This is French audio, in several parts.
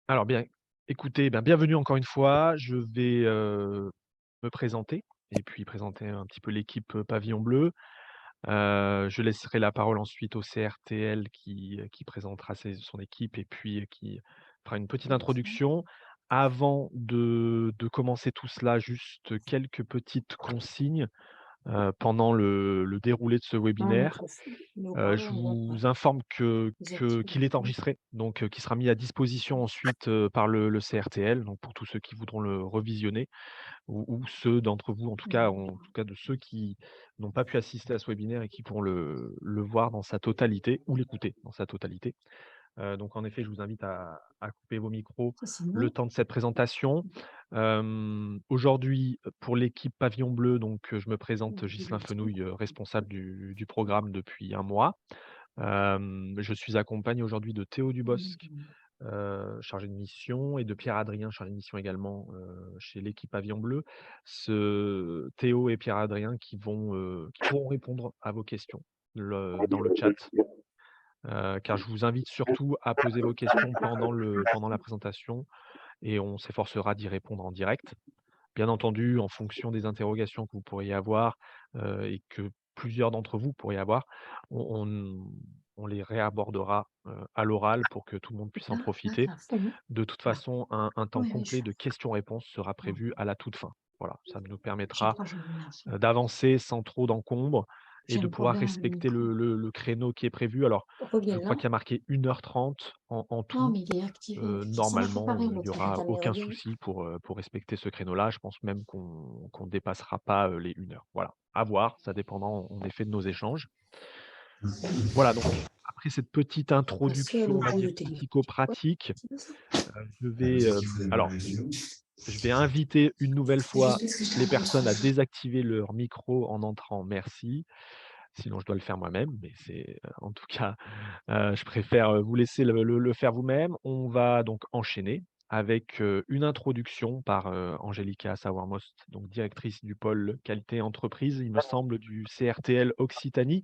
Alors bien, écoutez, ben, bienvenue encore une fois. Je vais, me présenter et puis présenter un petit peu l'équipe, Pavillon Bleu. Je laisserai la parole ensuite au CRTL qui présentera son équipe et puis, qui fera une petite introduction. Avant de commencer tout cela, juste quelques petites consignes, pendant le déroulé de ce Non, webinaire. le Je haut-parleur, on voit pas. vous informe Désactiver le qu'il est haut-parleur. enregistré, donc qui sera mis à disposition ensuite, par le CRTL, donc pour tous ceux qui voudront le revisionner ou ceux d'entre vous, en tout cas de ceux qui n'ont pas pu assister à ce webinaire et qui pourront le voir dans sa totalité ou l'écouter dans sa totalité. Donc en effet, je vous invite à couper vos micros Ça, c'est le moi. temps de cette présentation. Aujourd'hui, pour l'équipe Pavillon Bleu, donc je me présente, Ghislain Fenouil, responsable du programme depuis un mois. Je suis accompagné aujourd'hui de Théo Dubosc, chargé de mission et de Pierre Adrien, chargé de mission également, chez l'équipe Pavillon Bleu. Théo et Pierre Adrien qui pourront répondre à vos questions dans le chat. Car je vous invite surtout à poser vos questions pendant la présentation et on s'efforcera d'y répondre en direct. Bien entendu, en fonction des interrogations que vous pourriez avoir, et que plusieurs d'entre vous pourriez avoir, on on on les réabordera, à l'oral pour que tout le monde puisse en Là, profiter. ça reste. De toute Là. façon, un temps Ouais, ouais, je complet suis de questions-réponses sera bon. prévu à la toute fin. Voilà, ça nous Chaque permettra fois, je me lance. d'avancer sans trop d'encombre et J'ai de un pouvoir problème avec le respecter micro. le créneau qui est prévu. Alors, Reviens je crois là. qu'il y a marqué 1h30 en Non, tout. mais il est activé. Ça marche Normalement, pareil, il y l'autre. aura Attends, mais aucun reviens. souci pour respecter ce créneau-là. Je pense même qu'on ne dépassera pas, les 1 heure. Voilà, à voir, ça dépendra en effet de nos échanges. Voilà, donc après cette petite Parce que introduction, le on va bruit dire de téléphone. Ouais, pratico-pratique, c'est ça. je vais, je vais inviter une nouvelle C'est fois juste parce que je les travaille personnes à trop. désactiver leur micro en entrant, merci. Sinon je dois le faire moi-même, mais en tout cas, je préfère, vous laisser le faire vous-même. On va donc enchaîner avec, une introduction par, Angelica Sauermost, donc directrice du pôle qualité entreprise, il me semble, du CRTL Occitanie.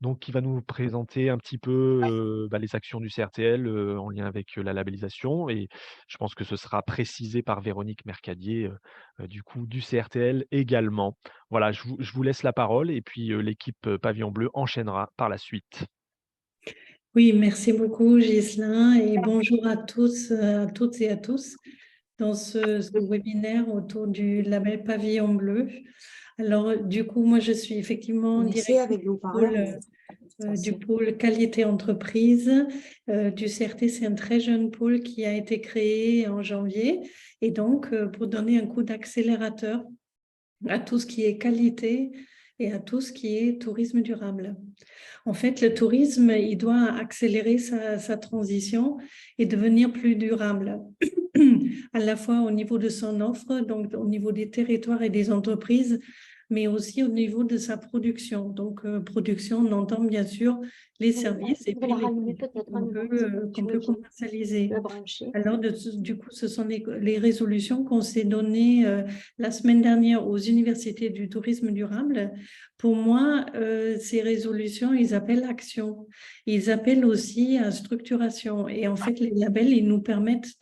Donc qui va nous présenter un petit peu, bah, les actions du CRTL, en lien avec, la labellisation et je pense que ce sera précisé par Véronique Mercadier, du coup du CRTL également. Voilà, je vous laisse la parole et puis, l'équipe, Pavillon Bleu enchaînera par la suite. Oui, merci beaucoup, Ghislain, et bonjour à tous, à toutes et à tous dans ce webinaire autour du label Pavillon Bleu. Alors, du coup, moi, je suis effectivement On essaie directrice avec le haut-parleur, mais du c'est pôle qualité entreprise du CRT. C'est un très jeune pôle qui a été créé en janvier, et donc, pour donner un coup d'accélérateur à tout ce qui est qualité et à tout ce qui est tourisme durable. En fait, le tourisme, il doit accélérer sa transition et devenir plus durable, à la fois au niveau de son offre, donc au niveau des territoires et des entreprises, mais aussi au niveau de sa production. Donc, production, on entend bien sûr les services et je vais puis la les rallumer produits peut-être, hein, qu'on mais peut, bon, c'est euh, comme tu qu'on veux, peut je vais commercialiser. la brancher. Alors, du coup, ce sont les résolutions qu'on s'est données la semaine dernière aux universités du tourisme durable. Pour moi, ces résolutions, ils appellent action. Ils appellent aussi à structuration. Et en fait, les labels, ils nous permettent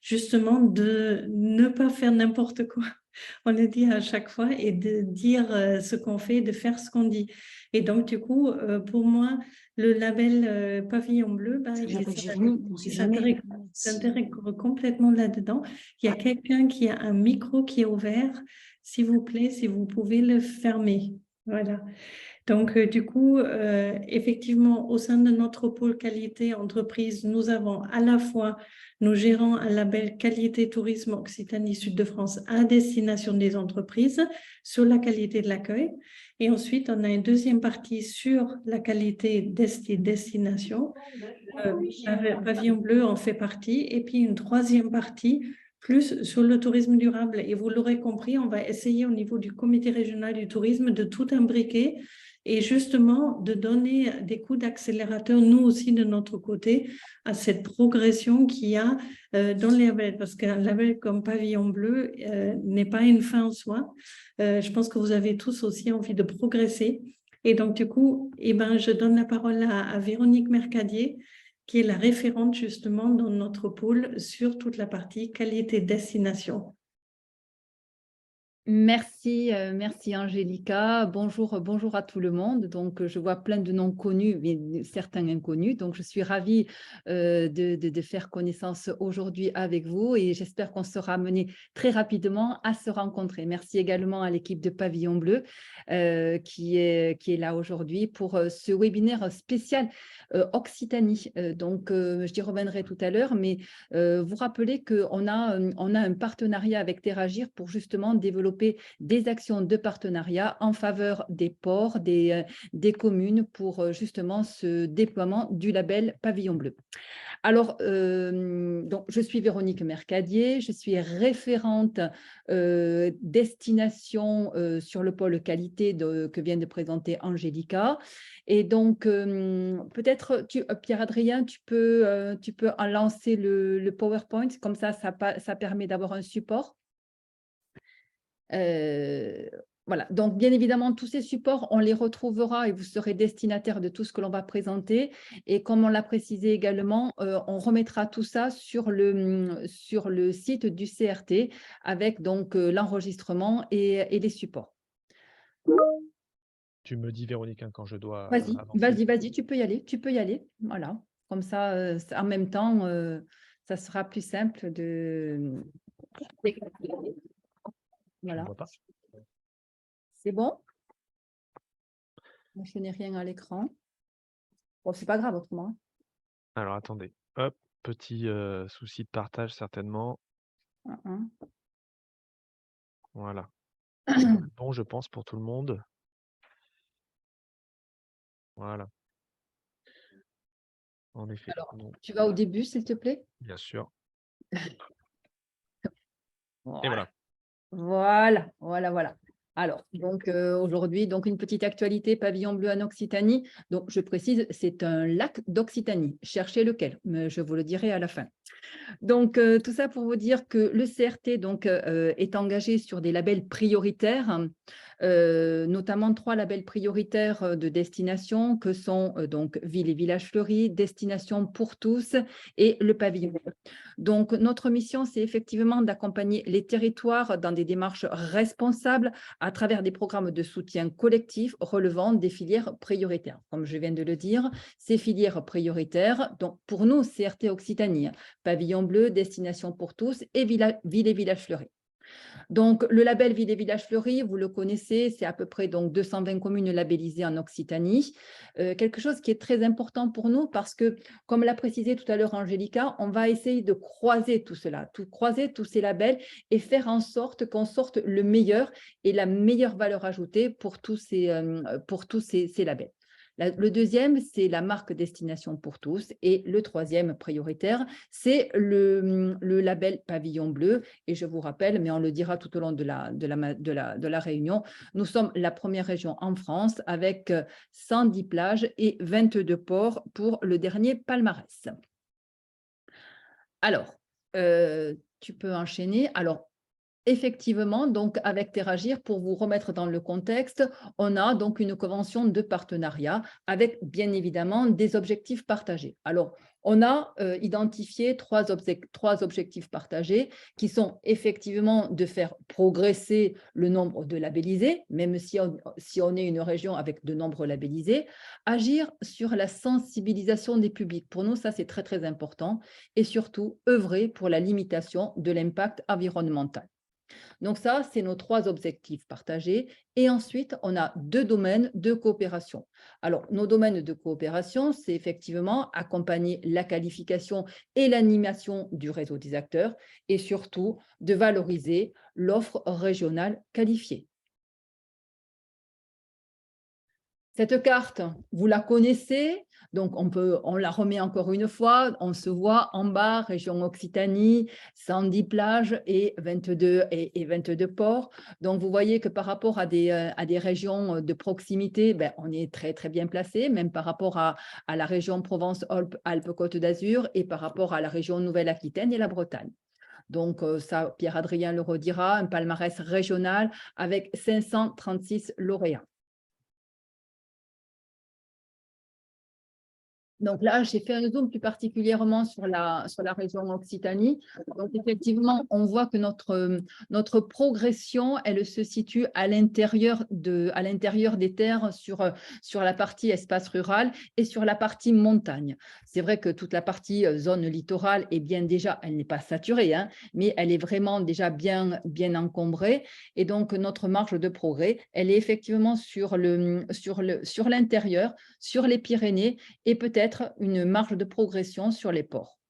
justement de ne pas faire n'importe quoi. On le dit à chaque fois et de dire ce qu'on fait, de faire ce qu'on dit. Et donc, du coup, pour moi, le label Pavillon Bleu, ben, Ça, il j'appelle Jérémy, on sait jamais. s'intègre complètement là-dedans. Il y a quelqu'un qui a un micro qui est ouvert. S'il vous plaît, si vous pouvez le fermer. Voilà. Donc, du coup, effectivement, au sein de notre pôle qualité entreprise, nous avons à la fois, nous gérons un label qualité tourisme Occitanie Sud-de-France à destination des entreprises sur la qualité de l'accueil. Et ensuite, on a une deuxième partie sur la qualité destination. Pavillon Bleu en fait partie. Et puis une troisième partie plus sur le tourisme durable. Et vous l'aurez compris, on va essayer au niveau du comité régional du tourisme de tout imbriquer et justement de donner des coups d'accélérateur, nous aussi de notre côté, à cette progression qu'il y a dans les labels. Parce qu'un label comme Pavillon Bleu n'est pas une fin en soi. Je pense que vous avez tous aussi envie de progresser. Et donc, du coup, eh ben, je donne la parole à Véronique Mercadier, qui est la référente justement dans notre pôle sur toute la partie qualité-destination. Merci, merci Angélica. Bonjour à tout le monde. Donc, je vois plein de noms connus, mais certains inconnus. Donc, je suis ravie de faire connaissance aujourd'hui avec vous et j'espère qu'on sera amené très rapidement à se rencontrer. Merci également à l'équipe de Pavillon Bleu qui est là aujourd'hui pour ce webinaire spécial Occitanie. Je reviendrai tout à l'heure, mais vous rappelez qu'on a un partenariat avec Teragir pour justement développer des actions de partenariat en faveur des ports, des communes pour justement ce déploiement du label Pavillon Bleu. Alors, donc, je suis Véronique Mercadier, je suis référente destination sur le pôle qualité que vient de présenter Angélica. Et donc, peut-être, Pierre-Adrien, tu peux en lancer le PowerPoint, comme ça permet d'avoir un support. Voilà, donc bien évidemment, tous ces supports, on les retrouvera et vous serez destinataire de tout ce que l'on va présenter. Et comme on l'a précisé également, on remettra tout ça sur le site du CRT avec donc l'enregistrement et les supports. Tu me dis, Véronique, quand je dois Vas-y, tu peux y aller. Voilà, comme ça, en même temps, ça sera plus simple de… Voilà. C'est bon? Je n'ai rien à l'écran. Bon, c'est pas grave autrement. Alors, attendez. Hop, petit souci de partage, certainement. Voilà. Bon, je pense, pour tout le monde. Voilà. En effet. Alors, tu vas au début, s'il te plaît? Bien sûr. Voilà. Et voilà. Voilà. Alors, donc aujourd'hui, donc une petite actualité, Pavillon Bleu en Occitanie. Donc, je précise, c'est un lac d'Occitanie. Cherchez lequel, mais je vous le dirai à la fin. Donc, tout ça pour vous dire que le CRT donc, est engagé sur des labels prioritaires, notamment 3 labels prioritaires de destination que sont donc Ville et Villages Fleuris, Destination pour tous et le Pavillon. Donc, notre mission, c'est effectivement d'accompagner les territoires dans des démarches responsables à travers des programmes de soutien collectif relevant des filières prioritaires. Comme je viens de le dire, ces filières prioritaires, donc pour nous, CRT Occitanie, Pavillon Bleu, Destination pour tous et Ville et Villages Fleuris. Donc, le label Ville et Villages Fleuris, vous le connaissez, c'est à peu près donc 220 communes labellisées en Occitanie. Quelque chose qui est très important pour nous parce que, comme l'a précisé tout à l'heure Angélica, on va essayer de croiser tout cela, croiser tous ces labels et faire en sorte qu'on sorte le meilleur et la meilleure valeur ajoutée pour tous ces labels. Le deuxième, c'est la marque Destination pour tous. Et le troisième prioritaire, c'est le label Pavillon Bleu. Et je vous rappelle, mais on le dira tout au long de la réunion, nous sommes la première région en France avec 110 plages et 22 ports pour le dernier palmarès. Alors, tu peux enchaîner. Alors, effectivement, donc avec Teragir, pour vous remettre dans le contexte, on a donc une convention de partenariat avec bien évidemment des objectifs partagés. Alors, on a identifié trois objectifs partagés qui sont effectivement de faire progresser le nombre de labellisés, même si on est une région avec de nombreux labellisés, agir sur la sensibilisation des publics. Pour nous, ça c'est très très important et surtout œuvrer pour la limitation de l'impact environnemental. Donc ça, c'est nos 3 objectifs partagés. Et ensuite, on a 2 domaines de coopération. Alors, nos domaines de coopération, c'est effectivement accompagner la qualification et l'animation du réseau des acteurs et surtout de valoriser l'offre régionale qualifiée. Cette carte, vous la connaissez, donc on la remet encore une fois, on se voit en bas, région Occitanie, 110 plages et 22 ports. Donc vous voyez que par rapport à des régions de proximité, on est très très bien placé, même par rapport à la région Provence-Alpes-Côte d'Azur et par rapport à la région Nouvelle-Aquitaine et la Bretagne. Donc ça, Pierre-Adrien le redira, un palmarès régional avec 536 lauréats. Donc là, j'ai fait un zoom plus particulièrement sur la région Occitanie. Donc effectivement, on voit que notre progression, elle se situe à l'intérieur des terres sur la partie espace rural et sur la partie montagne. C'est vrai que toute la partie zone littorale est bien déjà, elle n'est pas saturée, hein, mais elle est vraiment déjà bien encombrée. Et donc, notre marge de progrès, elle est effectivement sur l'intérieur, sur les Pyrénées et peut-être une marge de progression sur les ports.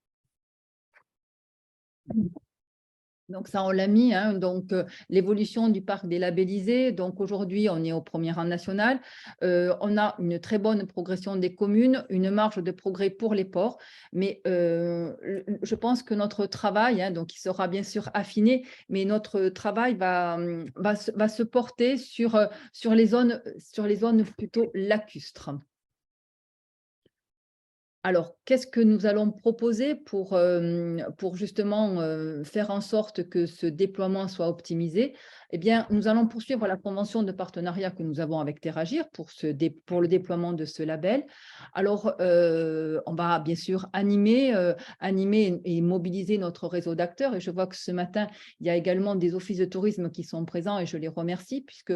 Donc ça, on l'a mis, hein, donc l'évolution du parc des labellisés. Donc aujourd'hui, on est au premier rang national. On a une très bonne progression des communes, une marge de progrès pour les ports. Mais je pense que notre travail, hein, donc il sera bien sûr affiné, mais notre travail va se porter sur les zones plutôt lacustres. Alors, qu'est-ce que nous allons proposer pour justement faire en sorte que ce déploiement soit optimisé? Eh bien, nous allons poursuivre la convention de partenariat que nous avons avec Teragir pour le déploiement de ce label. Alors, on va bien sûr animer et mobiliser notre réseau d'acteurs. Et je vois que ce matin, il y a également des offices de tourisme qui sont présents et je les remercie puisque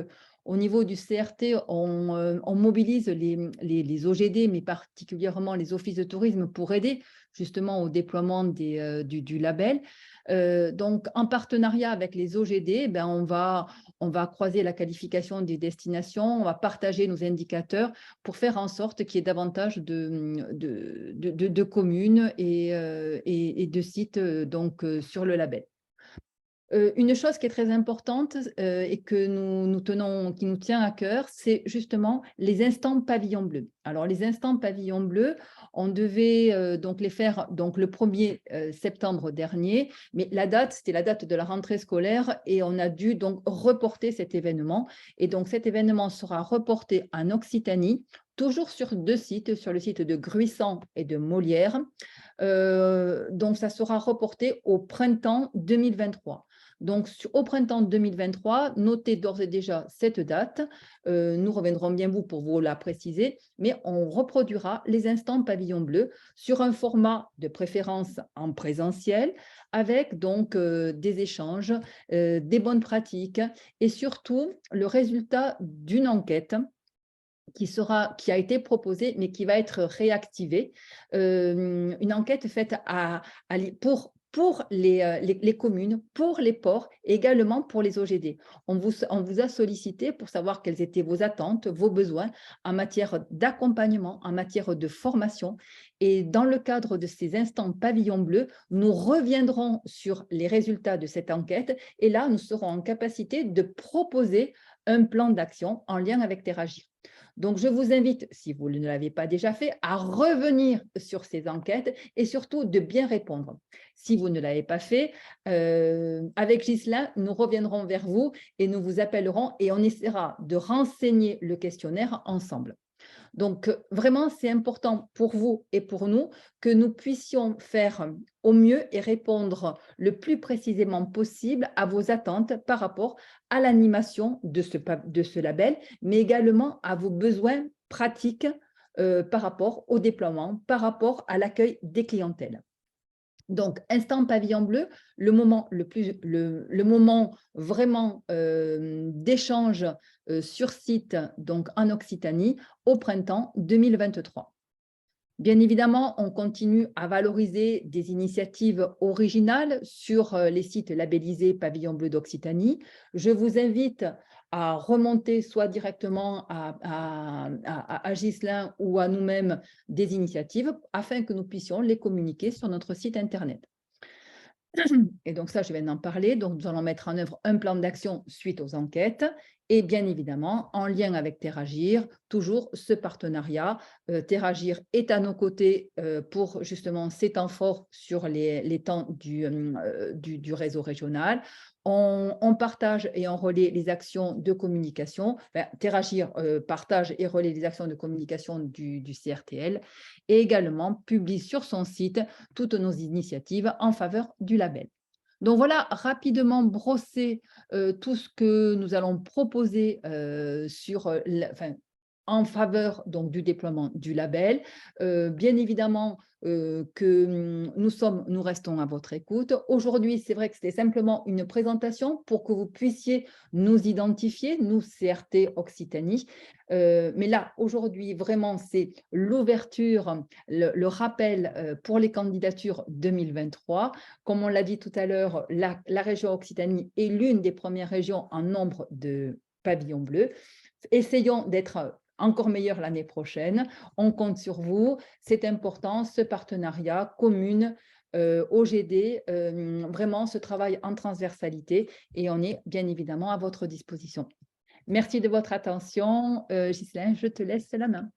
au niveau du CRT, on mobilise les OGD, mais particulièrement les offices de tourisme pour aider justement au déploiement du label. Donc, en partenariat avec les OGD, ben, on va croiser la qualification des destinations, on va partager nos indicateurs pour faire en sorte qu'il y ait davantage de communes et de sites donc, sur le label. Une chose qui est très importante et que qui nous tient à cœur, c'est justement les instants pavillon bleu. Alors, les instants pavillon bleu, on devait donc les faire donc, le 1er septembre dernier, mais la date, c'était la date de la rentrée scolaire et on a dû donc reporter cet événement. Et donc, cet événement sera reporté en Occitanie, toujours sur 2 sites, sur le site de Gruissant et de Molière. Donc, ça sera reporté au printemps 2023. Donc, au printemps 2023, notez d'ores et déjà cette date. Nous reviendrons bien pour vous la préciser, mais on reproduira les instants pavillon bleu sur un format de préférence en présentiel avec donc des échanges, des bonnes pratiques et surtout le résultat d'une enquête qui a été proposée, mais qui va être réactivée. Une enquête faite pour les communes, pour les ports, et également pour les OGD. On vous a sollicité pour savoir quelles étaient vos attentes, vos besoins en matière d'accompagnement, en matière de formation. Et dans le cadre de ces instants pavillon bleu, nous reviendrons sur les résultats de cette enquête. Et là, nous serons en capacité de proposer un plan d'action en lien avec Teragir. Donc, je vous invite, si vous ne l'avez pas déjà fait, à revenir sur ces enquêtes et surtout de bien répondre. Si vous ne l'avez pas fait, avec Ghislain, nous reviendrons vers vous et nous vous appellerons et on essaiera de renseigner le questionnaire ensemble. Donc, vraiment, c'est important pour vous et pour nous que nous puissions faire au mieux et répondre le plus précisément possible à vos attentes par rapport à l'animation de ce label, mais également à vos besoins pratiques par rapport au déploiement, par rapport à l'accueil des clientèles. Donc, instant pavillon bleu, le moment vraiment d'échange sur site, donc en Occitanie, au printemps 2023. Bien évidemment, on continue à valoriser des initiatives originales sur les sites labellisés Pavillon bleu d'Occitanie. Je vous invite à remonter soit directement à Ghislain ou à nous-mêmes des initiatives afin que nous puissions les communiquer sur notre site Internet. Et donc ça, je viens d'en parler. Donc, nous allons mettre en œuvre un plan d'action suite aux enquêtes et bien évidemment, en lien avec Teragir, toujours ce partenariat. Teragir est à nos côtés pour justement ces temps forts sur les temps du réseau régional. On partage et on relaie les actions de communication. Enfin, Teragir partage et relaie les actions de communication du CRTL et également publie sur son site toutes nos initiatives en faveur du label. Donc voilà, rapidement brosser tout ce que nous allons proposer en faveur donc, du déploiement du label. Bien évidemment que nous restons à votre écoute. Aujourd'hui, c'est vrai que c'était simplement une présentation pour que vous puissiez nous identifier, nous CRT Occitanie. Mais là, aujourd'hui, vraiment, c'est l'ouverture, le rappel pour les candidatures 2023. Comme on l'a dit tout à l'heure, la région Occitanie est l'une des premières régions en nombre de pavillons bleus. Essayons d'être encore meilleurs l'année prochaine. On compte sur vous. C'est important, ce partenariat commune, OGD, vraiment ce travail en transversalité et on est bien évidemment à votre disposition. Merci de votre attention. Ghislain, je te laisse la main.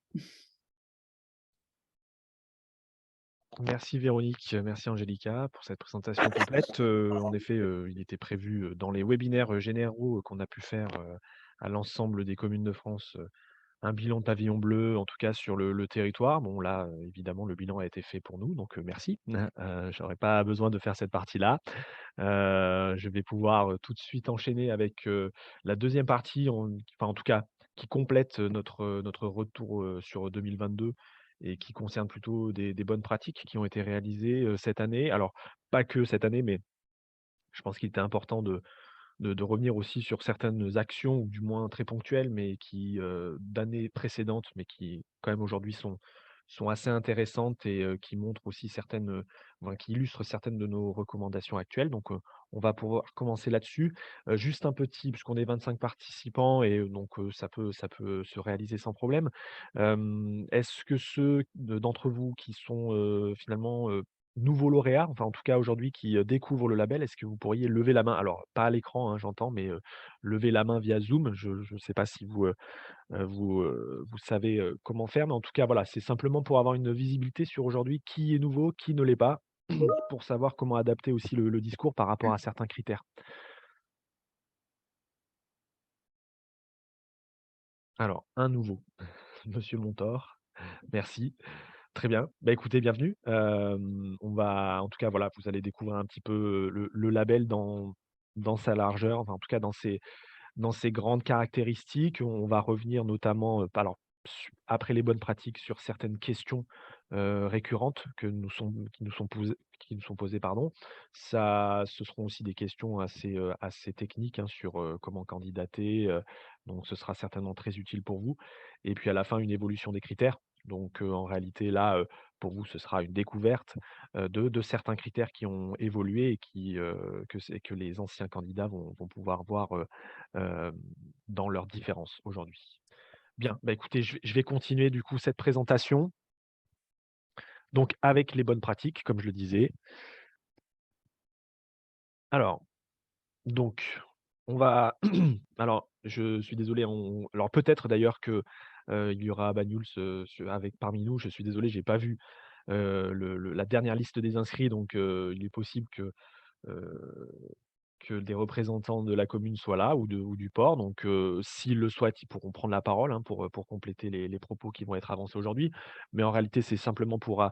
Merci Véronique, merci Angélica pour cette présentation complète. En effet, il était prévu dans les webinaires généraux qu'on a pu faire à l'ensemble des communes de France un bilan de pavillon bleu, en tout cas sur le territoire. Bon, là, évidemment, le bilan a été fait pour nous, donc merci. Je n'aurais pas besoin de faire cette partie-là. Je vais pouvoir tout de suite enchaîner avec la deuxième partie, enfin, en tout cas, qui complète notre retour sur 2022 et qui concerne plutôt des bonnes pratiques qui ont été réalisées cette année. Alors, pas que cette année, mais je pense qu'il était important de revenir aussi sur certaines actions, ou du moins très ponctuelles, mais qui, d'années précédentes, mais qui quand même aujourd'hui sont assez intéressantes et qui montrent aussi certaines, enfin, qui illustrent certaines de nos recommandations actuelles. Donc, on va pouvoir commencer là-dessus. Juste un petit, puisqu'on est 25 participants et donc, ça peut se réaliser sans problème. Est-ce que ceux d'entre vous qui sont, finalement, nouveaux lauréats, enfin en tout cas aujourd'hui qui, découvrent le label, est-ce que vous pourriez lever la main? Alors pas à l'écran, hein, j'entends, mais, lever la main via Zoom. Je ne sais pas si vous savez, comment faire, mais en tout cas voilà, c'est simplement pour avoir une visibilité sur aujourd'hui qui est nouveau, qui ne l'est pas, pour savoir comment adapter aussi le discours par rapport à certains critères. Alors, un nouveau, Monsieur Montor, merci. Très bien. Bah, écoutez, bienvenue. On va en tout cas, voilà, vous allez découvrir un petit peu, le label dans sa largeur, enfin, en tout cas dans ses grandes caractéristiques. On va revenir notamment, alors après les bonnes pratiques sur certaines questions, récurrentes qui nous sont posées, pardon. Ce seront aussi des questions assez techniques, hein, sur, comment candidater, donc ce sera certainement très utile pour vous et puis à la fin, une évolution des critères. Donc, en réalité là, pour vous, ce sera une découverte, de certains critères qui ont évolué et que les anciens candidats vont pouvoir voir, hem, dans leurs différences aujourd'hui. Bien, bah, écoutez, je vais continuer du coup cette présentation, donc avec les bonnes pratiques, comme je le disais. Alors, donc, on va alors je suis désolé, alors peut-être d'ailleurs que, il y aura Banyuls, avec parmi nous. Je suis désolé, j'ai pas vu, la dernière liste des inscrits, donc il est possible heu que des représentants de la commune soient là ou du port. Donc, s'ils le souhaitent, ils pourront prendre la parole, hein, pour compléter les propos qui vont être avancés aujourd'hui. Mais en réalité, c'est simplement pour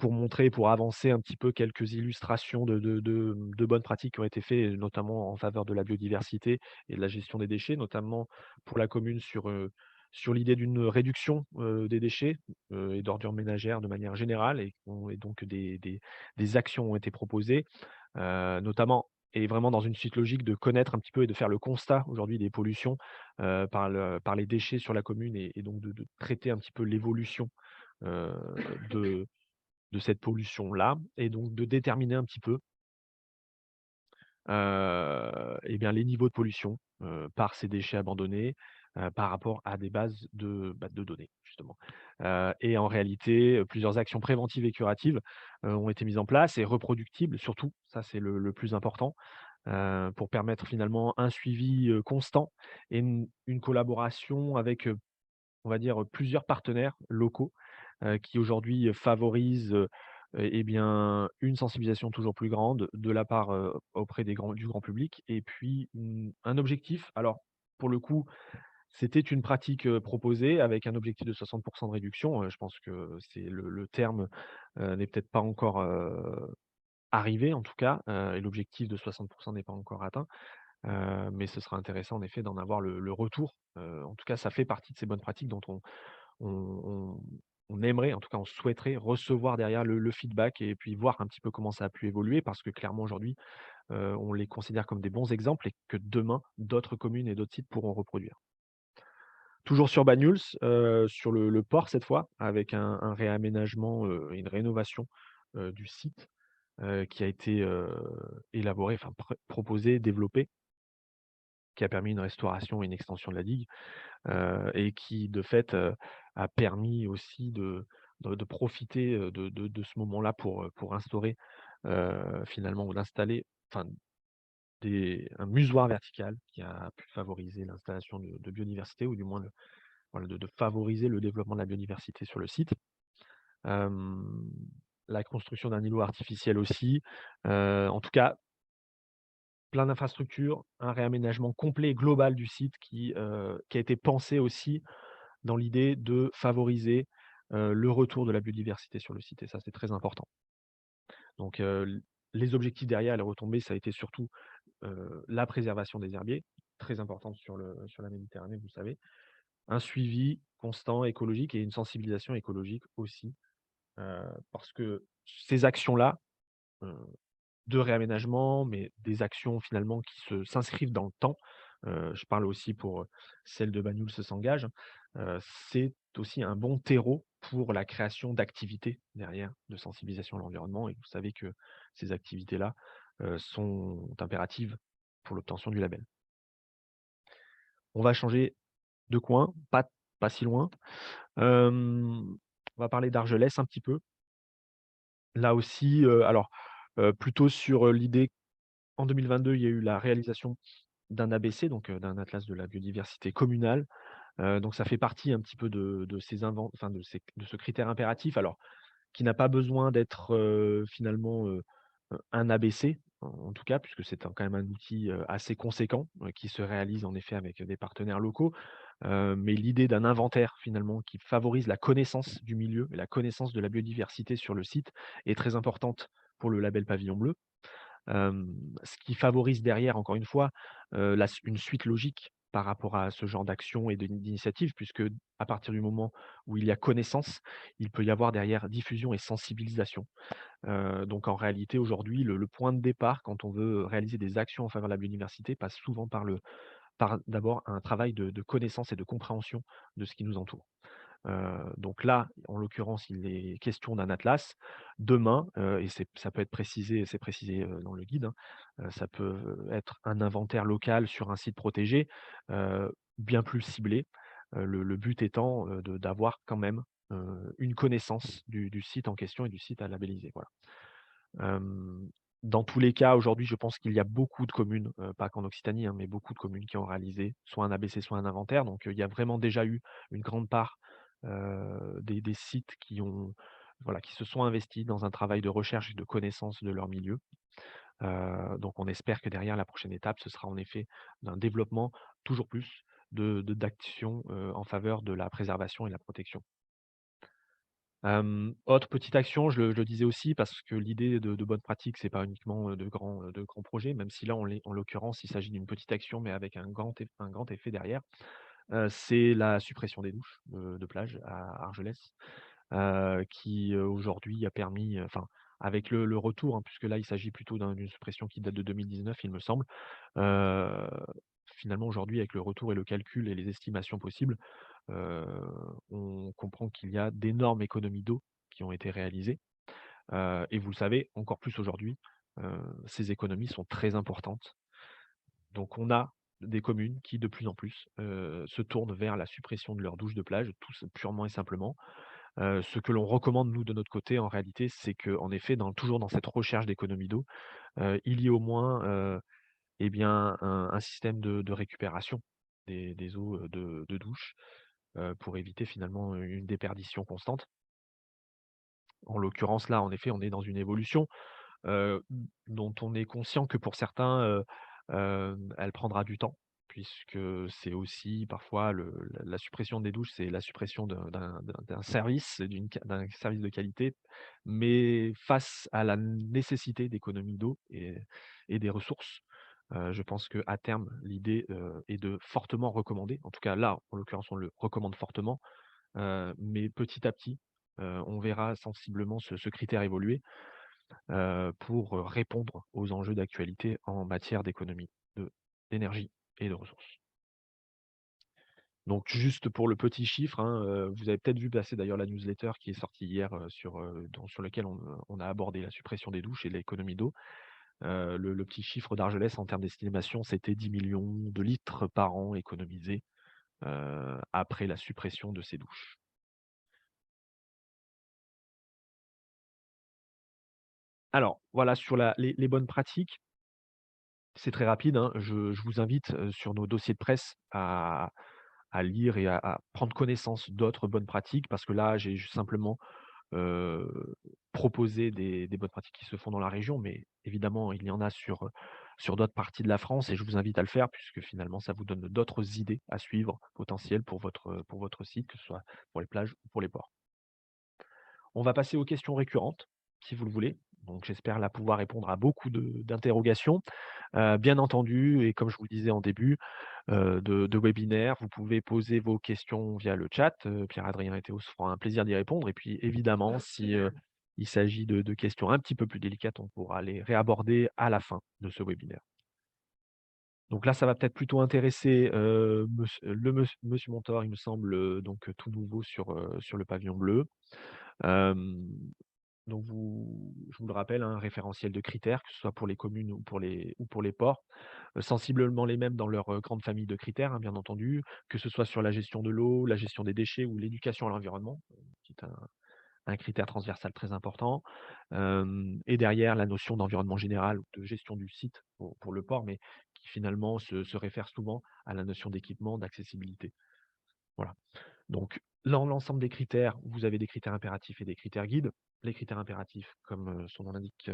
montrer, pour avancer un petit peu quelques illustrations de bonnes pratiques qui ont été faites, notamment en faveur de la biodiversité et de la gestion des déchets, notamment pour la commune sur l'idée d'une réduction, des déchets, et d'ordures ménagères de manière générale et donc des actions ont été proposées, notamment et vraiment dans une suite logique de connaître un petit peu et de faire le constat aujourd'hui des pollutions, par les déchets sur la commune et donc de traiter un petit peu l'évolution, heu, de de cette pollution-là et donc de déterminer un petit peu, et bien les niveaux de pollution, par ces déchets abandonnés, par rapport à des bases de données justement. Et en réalité, plusieurs actions préventives et curatives, ont été mises en place et reproductibles surtout, ça c'est le plus important, pour permettre finalement un suivi, constant et une collaboration avec, on va dire, plusieurs partenaires locaux, qui aujourd'hui favorisent, et bien, une sensibilisation toujours plus grande de la part, auprès du grand public et puis, un objectif. Alors, pour le coup, c'était une pratique, proposée avec un objectif de 60 de réduction. Je pense que c'est le terme, n'est peut-être pas encore, arrivé en tout cas, et l'objectif de 60 n'est pas encore atteint. mais ce sera intéressant en effet d'en avoir le retour. En tout cas, ça fait partie de ces bonnes pratiques dont on on aimerait, en tout cas, on souhaiterait recevoir derrière le feedback et puis voir un petit peu comment ça a pu évoluer parce que clairement aujourd'hui, on les considère comme des bons exemples et que demain, d'autres communes et d'autres sites pourront reproduire. Toujours sur Banyuls, sur le port cette fois, avec un réaménagement, et une rénovation, du site, qui a été, élaboré, enfin proposé, développé, qui a permis une restauration et une extension de la digue, et qui de fait, a permis aussi de profiter, de ce moment-là pour instaurer, finalement ou d'installer, enfin un musoir vertical qui a pu favoriser l'installation de biodiversité ou du moins voilà, de favoriser le développement de la biodiversité sur le site. Hem, la construction d'un îlot artificiel aussi. En tout cas, plein d'infrastructures, un réaménagement complet et global du site qui a été pensé aussi dans l'idée de favoriser, le retour de la biodiversité sur le site et ça, c'est très important. Donc, les objectifs derrière, les retombées, ça a été surtout, la préservation des herbiers, très importante sur la Méditerranée, vous le savez. Un suivi constant écologique et une sensibilisation écologique aussi, parce que ces actions-là, heu, de réaménagement, mais des actions finalement qui s'inscrivent dans le temps, je parle aussi pour, celle de Banyuls s'engage, c'est aussi un bon terreau pour la création d'activités derrière, de sensibilisation à l'environnement et vous savez que ces activités-là, sont impératives pour l'obtention du label. On va changer de coin, pas si loin. On va parler d'Argelès un petit peu. Là aussi, alors, plutôt sur, l'idée en 2022, il y a eu la réalisation d'un ABC, donc, d'un atlas de la biodiversité communale. Donc ça fait partie un petit peu de ces enfin de ce critère impératif, alors qui n'a pas besoin d'être, finalement, un ABC, en tout cas, puisque c'est quand même un outil, assez conséquent, qui se réalise en effet avec des partenaires locaux. Mais l'idée d'un inventaire finalement qui favorise la connaissance du milieu et la connaissance de la biodiversité sur le site est très importante pour le label Pavillon Bleu. Ce qui favorise derrière, encore une fois, une suite logique par rapport à ce genre d'action et d'initiative, puisque à partir du moment où il y a connaissance, il peut y avoir derrière diffusion et sensibilisation. Donc en réalité, aujourd'hui, le point de départ, quand on veut réaliser des actions en faveur de la biodiversité, passe souvent par d'abord un travail de connaissance et de compréhension de ce qui nous entoure. Donc là, en l'occurrence, il est question d'un atlas. Demain, et ça peut être précisé, c'est précisé, dans le guide, hein, ça peut, être un inventaire local sur un site protégé, bien plus ciblé. Le but étant, d'avoir quand même, une connaissance du site en question et du site à labelliser, voilà. Hem, dans tous les cas, aujourd'hui, je pense qu'il y a beaucoup de communes, pas qu'en Occitanie, hein, mais beaucoup de communes qui ont réalisé soit un ABC, soit un inventaire. Donc, il y a vraiment déjà eu une grande part, des sites qui ont voilà, qui se sont investis dans un travail de recherche et de connaissance de leur milieu. Donc on espère que derrière, la prochaine étape, ce sera en effet d'un développement toujours plus d'actions, en faveur de la préservation et de la protection. Autre petite action, je le disais aussi parce que l'idée de bonne pratique, c'est pas uniquement, de grands projets, même si là, en l'occurrence, il s'agit d'une petite action, mais avec un grand effet derrière. C'est la suppression des douches, de plage à Argelès, qui, aujourd'hui a permis, enfin, avec le retour, hein, puisque là, il s'agit plutôt d'une suppression qui date de 2019, il me semble. Heu, finalement, aujourd'hui, avec le retour et le calcul et les estimations possibles, Heu, on comprend qu'il y a d'énormes économies d'eau qui ont été réalisées, et vous le savez, encore plus aujourd'hui, ces économies sont très importantes. Donc on a des communes qui, de plus en plus, se tournent vers la suppression de leurs douches de plage, tout s purement et simplement. Ce que l'on recommande nous de notre côté en réalité, c'est qu'en effet, toujours dans cette recherche d'économie d'eau, il y ait au moins, eh bien un système de récupération des eaux, de douche, pour éviter finalement, une déperdition constante. En l'occurrence, là, en effet, on est dans une évolution, dont on est conscient que pour certains, elle prendra du temps, puisque c'est aussi parfois la suppression des douches, c'est la suppression d'un service, d'un service de qualité, mais face à la nécessité d'économie d'eau et des ressources, Je pense qu'à terme, l'idée, est de fortement recommander. En tout cas, là, en l'occurrence, on le recommande fortement, mais petit à petit, on verra sensiblement ce critère évoluer, pour, répondre aux enjeux d'actualité en matière d'économie, d'énergie et de ressources. Donc juste pour le petit chiffre, hein, vous avez peut-être vu passer d'ailleurs la newsletter qui est sortie hier, sur lequel on a abordé la suppression des douches et l'économie d'eau. Le petit chiffre d'Argelès en termes d'estimation, c'était 10 millions de litres par an économisés, après la suppression de ces douches. Alors voilà, sur les bonnes pratiques, c'est très rapide, hein. Je vous invite, sur nos dossiers de presse à lire et à prendre connaissance d'autres bonnes pratiques parce que là, j'ai juste simplement, heu, proposé des bonnes pratiques qui se font dans la région, mais évidemment, il y en a sur d'autres parties de la France et je vous invite à le faire puisque finalement, ça vous donne d'autres idées à suivre potentielles pour votre site, que ce soit pour les plages ou pour les ports. On va passer aux questions récurrentes, si vous le voulez. Donc j'espère là pouvoir répondre à beaucoup d'interrogations. Bien entendu et comme je vous le disais en début, de webinaire, vous pouvez poser vos questions via le chat, Pierre-Adrien et Théo se feront un plaisir d'y répondre et puis évidemment si, il s'agit de questions un petit peu plus délicates, on pourra les réaborder à la fin de ce webinaire. Donc là, ça va peut-être plutôt intéresser, monsieur Montor, il me semble, donc tout nouveau sur le pavillon bleu. Hem Donc je vous le rappelle, un référentiel de critères, que ce soit pour les communes ou pour les ports, sensiblement les mêmes dans leur, grande famille de critères, hein, bien entendu, que ce soit sur la gestion de l'eau, la gestion des déchets ou l'éducation à l'environnement, qui est un critère transversal très important. Et derrière la notion d'environnement général ou de gestion du site pour le port, mais qui finalement se réfère souvent à la notion d'équipement, d'accessibilité. Voilà. Donc, dans l'ensemble des critères, vous avez des critères impératifs et des critères guides. Les critères impératifs, comme son nom l'indique,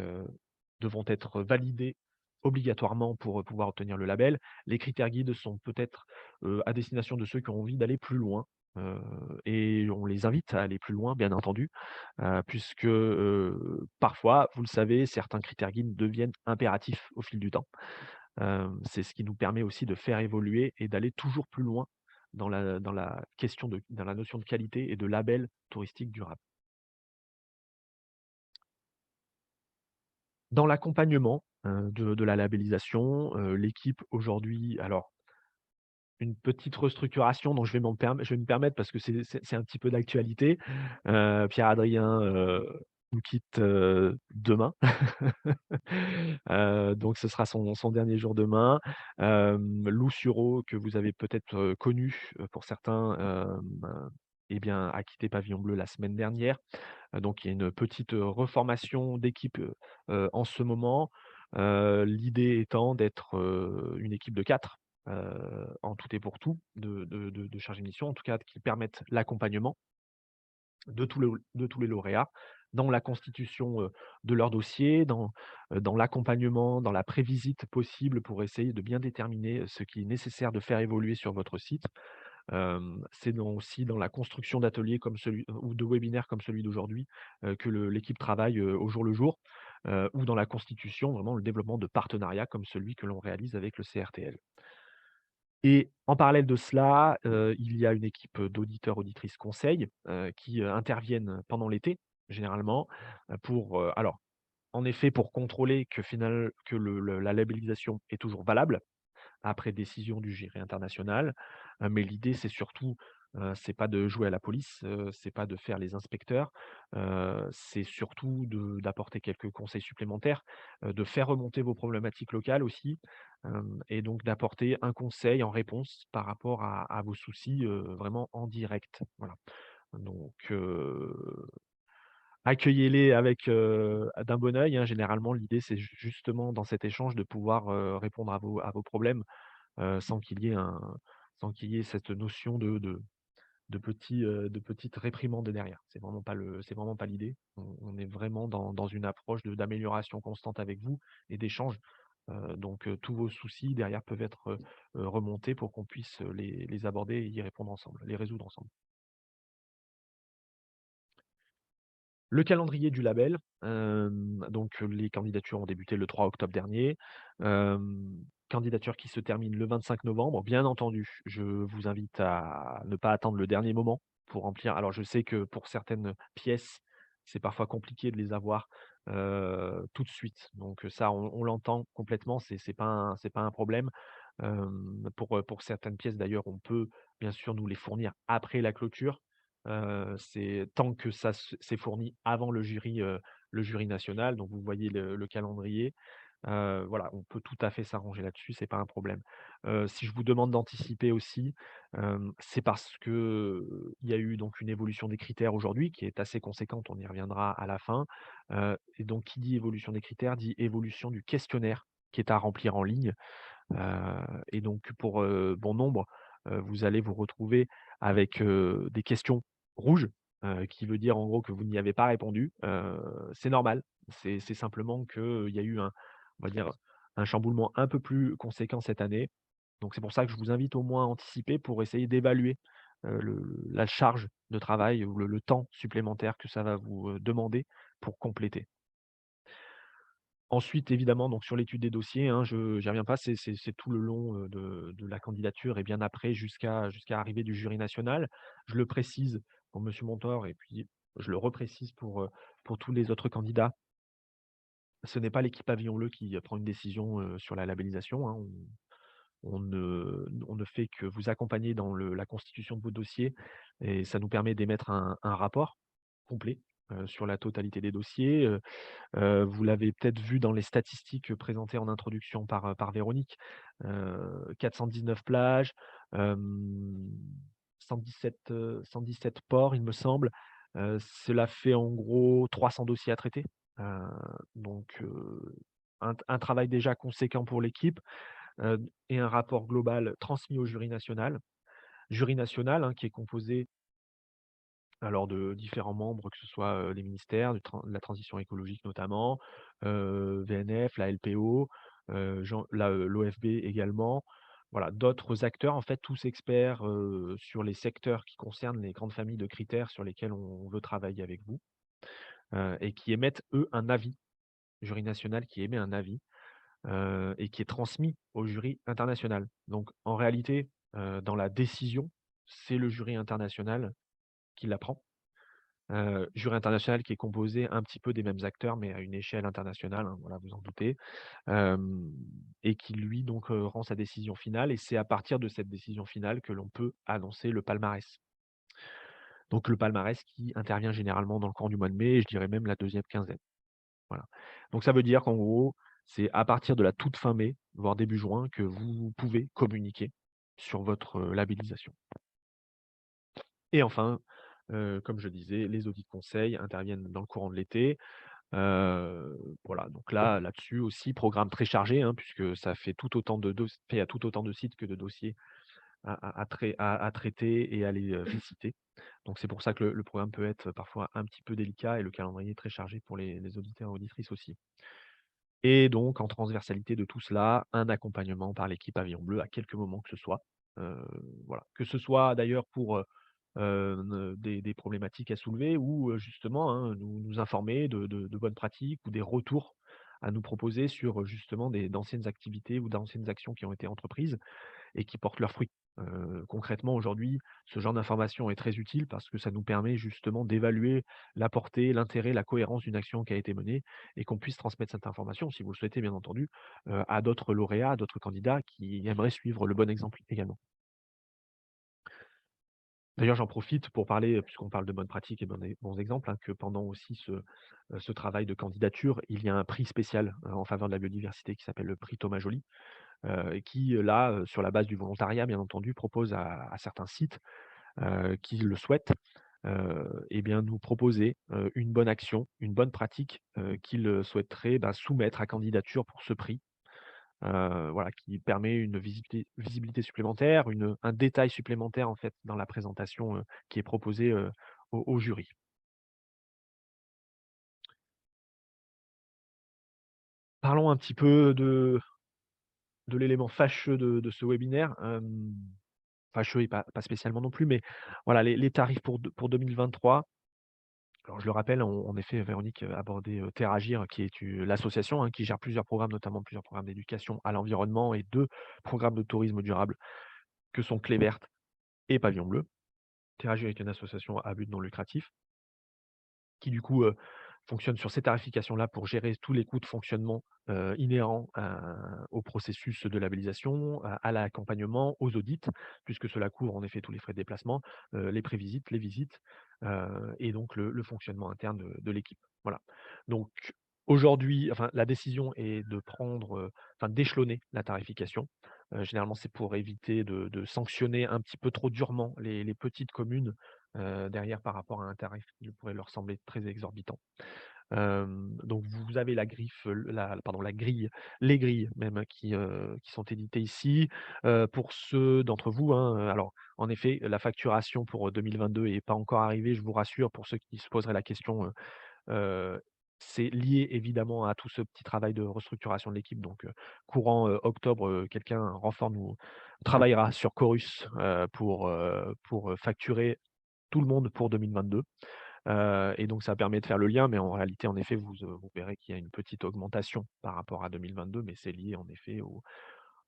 devront être validés obligatoirement pour pouvoir obtenir le label. Les critères guides sont peut-être à destination de ceux qui ont envie d'aller plus loin. euh, et on les invite à aller plus loin, bien entendu, puisque parfois, vous le savez, certains critères guides deviennent impératifs au fil du temps. C'est ce qui nous permet aussi de faire évoluer et d'aller toujours plus loin dans la question dans la notion de qualité et de label touristique durable. Dans l'accompagnement, de la labellisation, l'équipe aujourd'hui alors une petite restructuration dont je vais me permettre parce que c'est un petit peu d'actualité. Pierre-Adrien, nous quitte, demain. Donc ce sera son dernier jour demain. Lou Sureau, que vous avez peut-être, connu, pour certains, eh bien, a quitté Pavillon Bleu la semaine dernière. Donc il y a une petite, reformation d'équipe, en ce moment. L'idée étant d'être, une équipe de 4 en tout et pour tout, de chargés de mission, en tout cas qui permettent l'accompagnement de tous les lauréats dans la constitution, de leur dossier, dans l'accompagnement, dans la prévisite possible pour essayer de bien déterminer ce qui est nécessaire de faire évoluer sur votre site. C'est aussi dans la construction d'ateliers comme celui ou de webinaires comme celui d'aujourd'hui, que l'équipe travaille, au jour le jour, ou dans la constitution, vraiment le développement de partenariats comme celui que l'on réalise avec le CRTL. Et en parallèle de cela, il y a une équipe d'auditeurs, auditrices conseils, qui, interviennent pendant l'été, généralement, pour, alors, en effet, pour contrôler que la labellisation est toujours valable, après décision du jury international. Mais l'idée, c'est surtout, c'est pas de jouer à la police, c'est pas de faire les inspecteurs, c'est surtout d'apporter quelques conseils supplémentaires, de faire remonter vos problématiques locales aussi, et donc d'apporter un conseil en réponse par rapport à vos soucis, vraiment en direct. Voilà. Donc, accueillez-les avec, d'un bon œil, hein. Généralement, l'idée, c'est justement dans cet échange de pouvoir, répondre à vos problèmes sans qu'il y ait cette notion de petite réprimande derrière. C'est vraiment pas l'idée. On est vraiment dans une approche d'amélioration constante avec vous et d'échange. Donc tous vos soucis derrière peuvent être, remontés pour qu'on puisse, les aborder et y répondre ensemble, les résoudre ensemble. Le calendrier du label, donc les candidatures ont débuté le 3 octobre dernier. Candidature qui se termine le 25 novembre. Bien entendu, je vous invite à ne pas attendre le dernier moment pour remplir. Alors je sais que pour certaines pièces, c'est parfois compliqué de les avoir, tout de suite. Donc ça, on l'entend complètement, c'est pas un problème. Pour certaines pièces d'ailleurs, on peut bien sûr nous les fournir après la clôture. C'est tant que c'est fourni avant le jury national, donc vous voyez le calendrier. Voilà, on peut tout à fait s'arranger là-dessus, c'est pas un problème. Si je vous demande d'anticiper aussi, c'est parce que, il y a eu donc une évolution des critères aujourd'hui qui est assez conséquente, on y reviendra à la fin. Et donc qui dit évolution des critères, dit évolution du questionnaire qui est à remplir en ligne. Et donc pour, bon nombre, vous allez vous retrouver avec, des questions rouges, qui veut dire en gros que vous n'y avez pas répondu. C'est normal, c'est simplement qu'il y a eu on va dire, un chamboulement un peu plus conséquent cette année. Donc c'est pour ça que je vous invite au moins à anticiper pour essayer d'évaluer, la charge de travail ou le temps supplémentaire que ça va vous, demander pour compléter. Ensuite, évidemment, donc sur l'étude des dossiers, hein, je j'y reviens pas, c'est tout le long, de la candidature et bien après jusqu'à l'arrivée du jury national. Je le précise pour Monsieur Montor et puis je le reprécise pour tous les autres candidats. Ce n'est pas l'équipe Pavillon Bleu qui, prend une décision, sur la labellisation, hein. On ne fait que vous accompagner dans la constitution de vos dossiers et ça nous permet d'émettre un rapport complet, sur la totalité des dossiers. Vous l'avez peut-être vu dans les statistiques présentées en introduction par Véronique, 419 plages, hem, 117, 117 ports, il me semble. Cela fait en gros 300 dossiers à traiter. Heu, donc un travail déjà conséquent pour l'équipe, et un rapport global transmis au jury national. Jury national, hein, qui est composé alors de différents membres, que ce soit, les ministères de la transition écologique notamment, VNF, la LPO, l'OFB également. Voilà, d'autres acteurs, en fait, tous experts, sur les secteurs qui concernent les grandes familles de critères sur lesquels on veut travailler avec vous, et qui émettent, eux, un avis. Jury national qui émet un avis, et qui est transmis au jury international. Donc en réalité, dans la décision, c'est le jury international qui la prend. Jury international qui est composé un petit peu des mêmes acteurs, mais à une échelle internationale, hein, voilà, vous en doutez. Et qui lui donc, rend sa décision finale et c'est à partir de cette décision finale que l'on peut annoncer le palmarès. Donc le palmarès qui intervient généralement dans le courant du mois de mai et je dirais même la deuxième quinzaine. Voilà. Donc ça veut dire qu'en gros, c'est à partir de la toute fin mai, voire début juin, que vous pouvez communiquer sur votre, labellisation. Et enfin, comme je disais, les audits conseils interviennent dans le courant de l'été. Voilà, donc là-dessus aussi, programme très chargé, hein, puisque ça fait fait à tout autant de sites que de dossiers à traiter et à les, visiter. Donc c'est pour ça que le programme peut être parfois un petit peu délicat et le calendrier très chargé pour les auditeurs et auditrices aussi. Et donc en transversalité de tout cela, un accompagnement par l'équipe Pavillon Bleu à quelques moments que ce soit. Heu, voilà. Que ce soit d'ailleurs pour, des problématiques à soulever ou, justement, hein, nous informer de bonnes pratiques ou des retours à nous proposer sur, justement d'anciennes activités ou d'anciennes actions qui ont été entreprises et qui portent leurs fruits. Concrètement, aujourd'hui, ce genre d'information est très utile parce que ça nous permet justement d'évaluer la portée, l'intérêt, la cohérence d'une action qui a été menée et qu'on puisse transmettre cette information, si vous le souhaitez bien entendu, à d'autres lauréats, à d'autres candidats qui aimeraient suivre le bon exemple également. D'ailleurs, j'en profite pour parler, puisqu'on parle de bonnes pratiques et bons exemples, hein, que pendant aussi ce travail de candidature, il y a un prix spécial, en faveur de la biodiversité qui s'appelle le prix Thomas Joly, et qui, là, sur la base du volontariat, bien entendu, propose à certains sites, qui le souhaitent, et bien, nous proposer, une bonne action, une bonne pratique, qu'ils, souhaiteraient, bah, soumettre à candidature pour ce prix. Voilà, qui permet une visibilité supplémentaire, un détail supplémentaire, en fait, dans la présentation, qui est proposée, au jury. Parlons un petit peu de l'élément fâcheux de ce webinaire, fâcheux et pas spécialement non plus, mais voilà, les tarifs pour 2023. Alors je le rappelle, en effet, Véronique abordait Terragir, qui est l'association qui gère plusieurs programmes, notamment plusieurs programmes d'éducation à l'environnement et 2 programmes de tourisme durable que sont Clé Verte et Pavillon Bleu. Terragir est une association à but non lucratif qui du coup, fonctionne sur ces tarifications-là pour gérer tous les coûts de fonctionnement, inhérents au processus de labellisation, à l'accompagnement, aux audits, puisque cela couvre en effet tous les frais de déplacement, les prévisites, les visites, et donc le fonctionnement interne de l'équipe. Voilà. Donc aujourd'hui, enfin la décision est de prendre, enfin d'échelonner la tarification. Généralement, c'est pour éviter de sanctionner un petit peu trop durement les petites communes derrière par rapport à un tarif qui pourrait leur sembler très exorbitant. Donc vous avez la griffe, la grille, les grilles même qui sont éditées ici. Pour ceux d'entre vous, alors en effet, la facturation pour 2022 est pas encore arrivée, je vous rassure pour ceux qui se poseraient la question, c'est lié évidemment à tout ce petit travail de restructuration de l'équipe. Donc courant, octobre, un renfort nous travaillera sur Chorus, pour facturer tout le monde pour 2022. Et donc ça permet de faire le lien, mais en réalité, en effet, vous verrez qu'il y a une petite augmentation par rapport à 2022, mais c'est lié en effet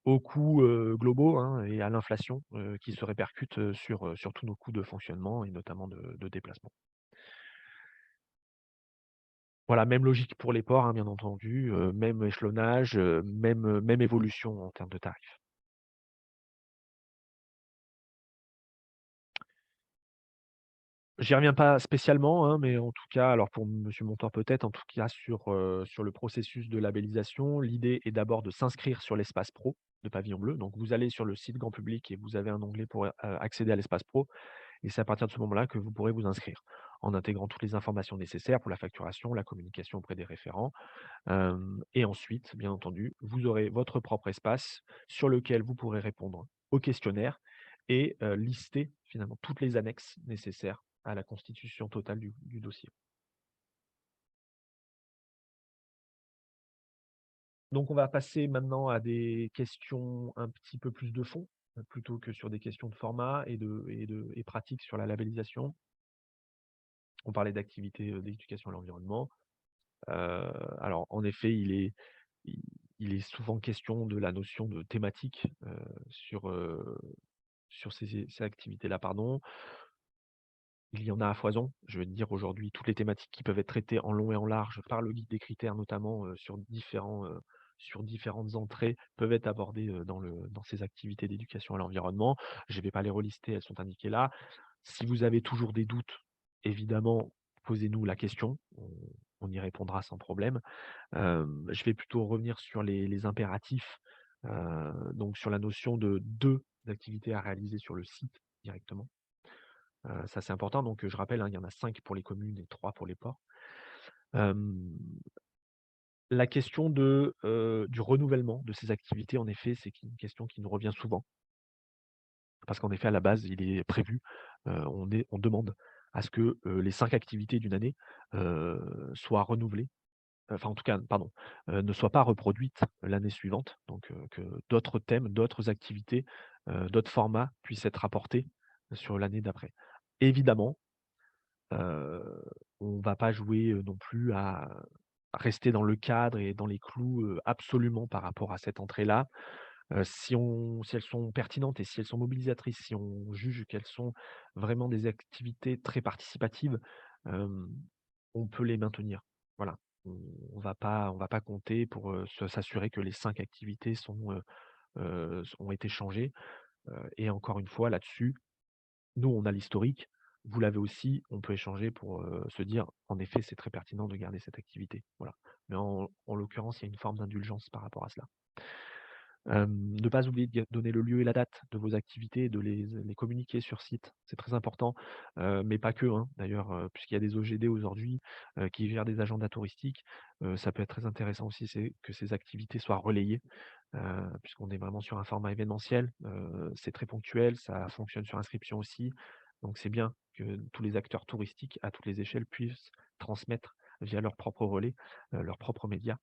aux coûts, globaux, et à l'inflation, qui se répercute, sur tous nos coûts de fonctionnement et notamment de déplacement. Voilà, même logique pour les ports, bien entendu, même échelonnage, même évolution en termes de tarifs. J'y reviens pas spécialement, mais en tout cas, alors pour monsieur Montor peut-être, en tout cas sur le processus de labellisation, l'idée est d'abord de s'inscrire sur l'espace pro de Pavillon Bleu. Donc vous allez sur le site grand public et vous avez un onglet pour, accéder à l'espace pro et c'est à partir de ce moment-là que vous pourrez vous inscrire, en intégrant toutes les informations nécessaires pour la facturation, la communication auprès des référents. Et ensuite, bien entendu, vous aurez votre propre espace sur lequel vous pourrez répondre au questionnaire et lister finalement toutes les annexes nécessaires à la constitution totale du dossier. Donc on va passer maintenant à des questions un petit peu plus de fond, plutôt que sur des questions de format et pratique sur la labellisation. On parlait d'activités, d'éducation à l'environnement. Alors en effet, il il est souvent question de la notion de thématique, sur ces activités-là, pardon. Il y en a à foison. Je veux dire aujourd'hui toutes les thématiques qui peuvent être traitées en long et en large par le guide des critères notamment, sur différentes entrées peuvent être abordées, dans ces activités d'éducation à l'environnement. Je ne vais pas les relister, elles sont indiquées là. Si vous avez toujours des doutes, évidemment, posez-nous la question, on y répondra sans problème. Je vais plutôt revenir sur les impératifs, donc sur la notion de 2 activités à réaliser sur le site directement. Ça, c'est important. Donc, je rappelle, il y en a 5 pour les communes et 3 pour les ports. Hem, la question du renouvellement de ces activités, en effet, c'est une question qui nous revient souvent. Parce qu'en effet, à la base, il est prévu, on demande à ce que, les 5 activités d'une année, soient renouvelées. Enfin, en tout cas, pardon, ne soient pas reproduites l'année suivante. Donc, que d'autres thèmes, d'autres activités, d'autres formats puissent être apportés sur l'année d'après. Évidemment, on ne va pas jouer, non plus à rester dans le cadre et dans les clous, absolument par rapport à cette entrée-là. Si elles sont pertinentes et si elles sont mobilisatrices, si on juge qu'elles sont vraiment des activités très participatives, hem, on peut les maintenir. Voilà. On va pas compter pour, s'assurer que les 5 activités ont été changées, et encore une fois là-dessus, nous, on a l'historique, vous l'avez aussi, on peut échanger pour, se dire: «En effet, c'est très pertinent de garder cette activité». Voilà. Mais en l'occurrence, il y a une forme d'indulgence par rapport à cela. Ne pas oublier de donner le lieu et la date de vos activités et de les communiquer sur site. C'est très important, mais pas que, d'ailleurs, puisqu'il y a des OGD aujourd'hui, qui gèrent des agendas touristiques. Ça peut être très intéressant aussi, c'est que ces activités soient relayées, puisqu'on est vraiment sur un format événementiel. C'est très ponctuel, ça fonctionne sur inscription aussi. Donc c'est bien que tous les acteurs touristiques à toutes les échelles puissent transmettre via leurs propres relais, leurs propres médias,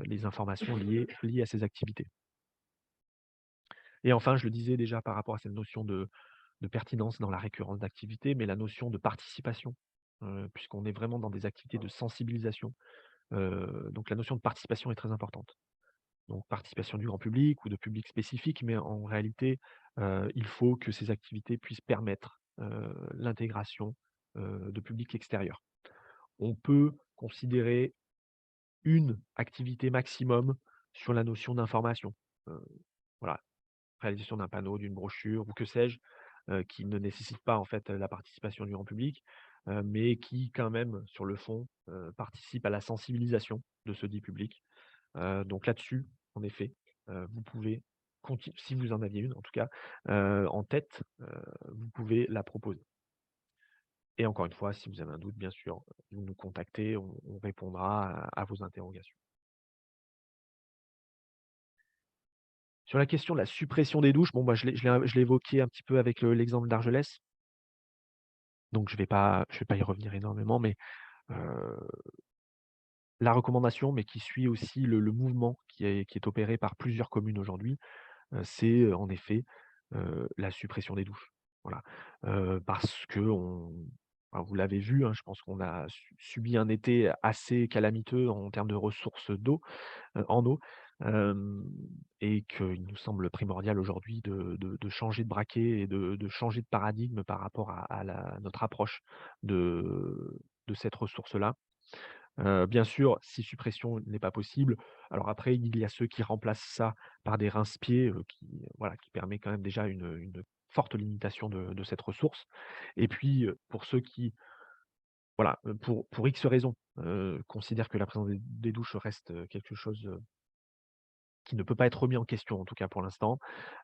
les informations liées à ces activités. Et enfin, je le disais déjà par rapport à cette notion de pertinence dans la récurrence d'activité, mais la notion de participation. puisqu'on est vraiment dans des activités de sensibilisation. Donc la notion de participation est très importante. Donc participation du grand public ou de public spécifique, mais en réalité, il faut que ces activités puissent permettre, l'intégration, de publics extérieurs. On peut considérer une activité maximum sur la notion d'information. Heu, voilà, réalisation d'un panneau, d'une brochure ou que sais-je, qui ne nécessite pas en fait, la participation du grand public, mais qui quand même sur le fond, participe à la sensibilisation de ce dit public. Donc là-dessus, en effet, vous pouvez si vous en aviez une en tout cas, en tête, vous pouvez la proposer. Et encore une fois, si vous avez un doute, bien sûr, vous nous contactez, on répondra à vos interrogations. Sur la question de la suppression des douches, bon, bah, je l'ai évoqué un petit peu avec l'exemple d'Argelès, donc je vais pas y revenir énormément, mais heu, la recommandation, mais qui suit aussi le mouvement qui est opéré par plusieurs communes aujourd'hui, c'est, en effet, la suppression des douches. Voilà, parce qu'on enfin, vous l'avez vu, hein, je pense qu'on a subi un été assez calamiteux en termes de ressources d'eau, en eau, hem et qu'il nous semble primordial aujourd'hui de changer de braquet et de changer de paradigme par rapport à notre approche de cette ressource-là. Bien sûr, si suppression n'est pas possible, alors après il y a ceux qui remplacent ça par des rince-pieds, voilà, qui permet quand même déjà une forte limitation de cette ressource et puis, pour ceux qui, voilà, pour X raisons, considèrent que la présence des douches reste, quelque chose, qui ne peut pas être remis en question, en tout cas pour l'instant,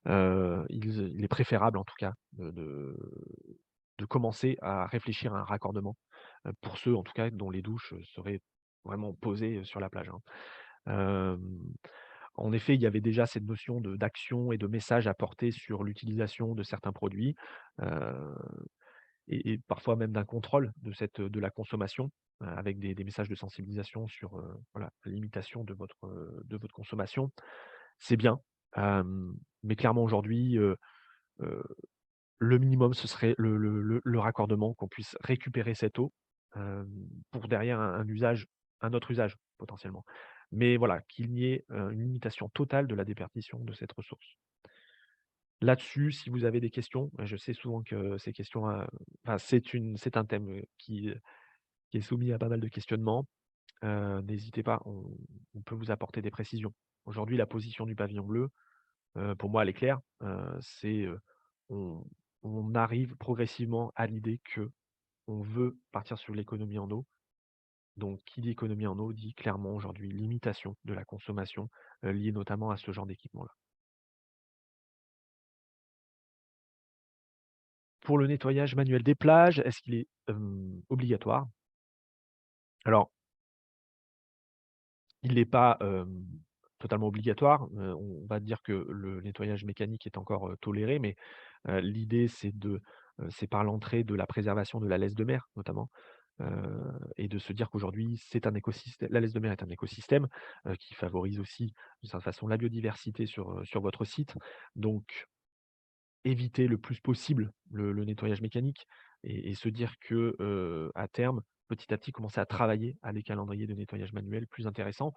il est préférable en tout cas de commencer à réfléchir à un raccordement, pour ceux en tout cas dont les douches, seraient vraiment posées, sur la plage, hein. Hem, En effet, il y avait déjà cette notion d'action et de message à porter sur l'utilisation de certains produits, heu et parfois même d'un contrôle de la consommation, avec des messages de sensibilisation sur, voilà, la limitation de votre consommation. C'est bien, mais clairement aujourd'hui, heu, le minimum, ce serait le raccordement, qu'on puisse récupérer cette eau, hem, pour derrière un autre usage potentiellement. Mais voilà, qu'il n'y ait, une limitation totale de la déperdition de cette ressource. Là-dessus, si vous avez des questions, je sais souvent que ces questions, enfin c'est un thème, qui est soumis à pas mal de questionnements. N'hésitez pas, on peut vous apporter des précisions. Aujourd'hui, la position du pavillon bleu, pour moi, elle est claire, c'est, on on arrive progressivement à l'idée que on veut partir sur l'économie en eau. Donc qui dit économie en eau dit clairement aujourd'hui limitation de la consommation, liée notamment à ce genre d'équipement-là. Pour le nettoyage manuel des plages, est-ce qu'il est, obligatoire? Alors, il n'est pas, totalement obligatoire, on va dire que le nettoyage mécanique est encore, toléré, mais, l'idée c'est par l'entrée de la préservation de la laisse de mer notamment, et de se dire qu'aujourd'hui c'est un écosystème. La laisse de mer est un écosystème, qui favorise aussi d'une certaine façon la biodiversité sur votre site. Donc éviter le plus possible le nettoyage mécanique et se dire que, à terme, petit à petit, commencer à travailler à des calendriers de nettoyage manuel plus intéressants.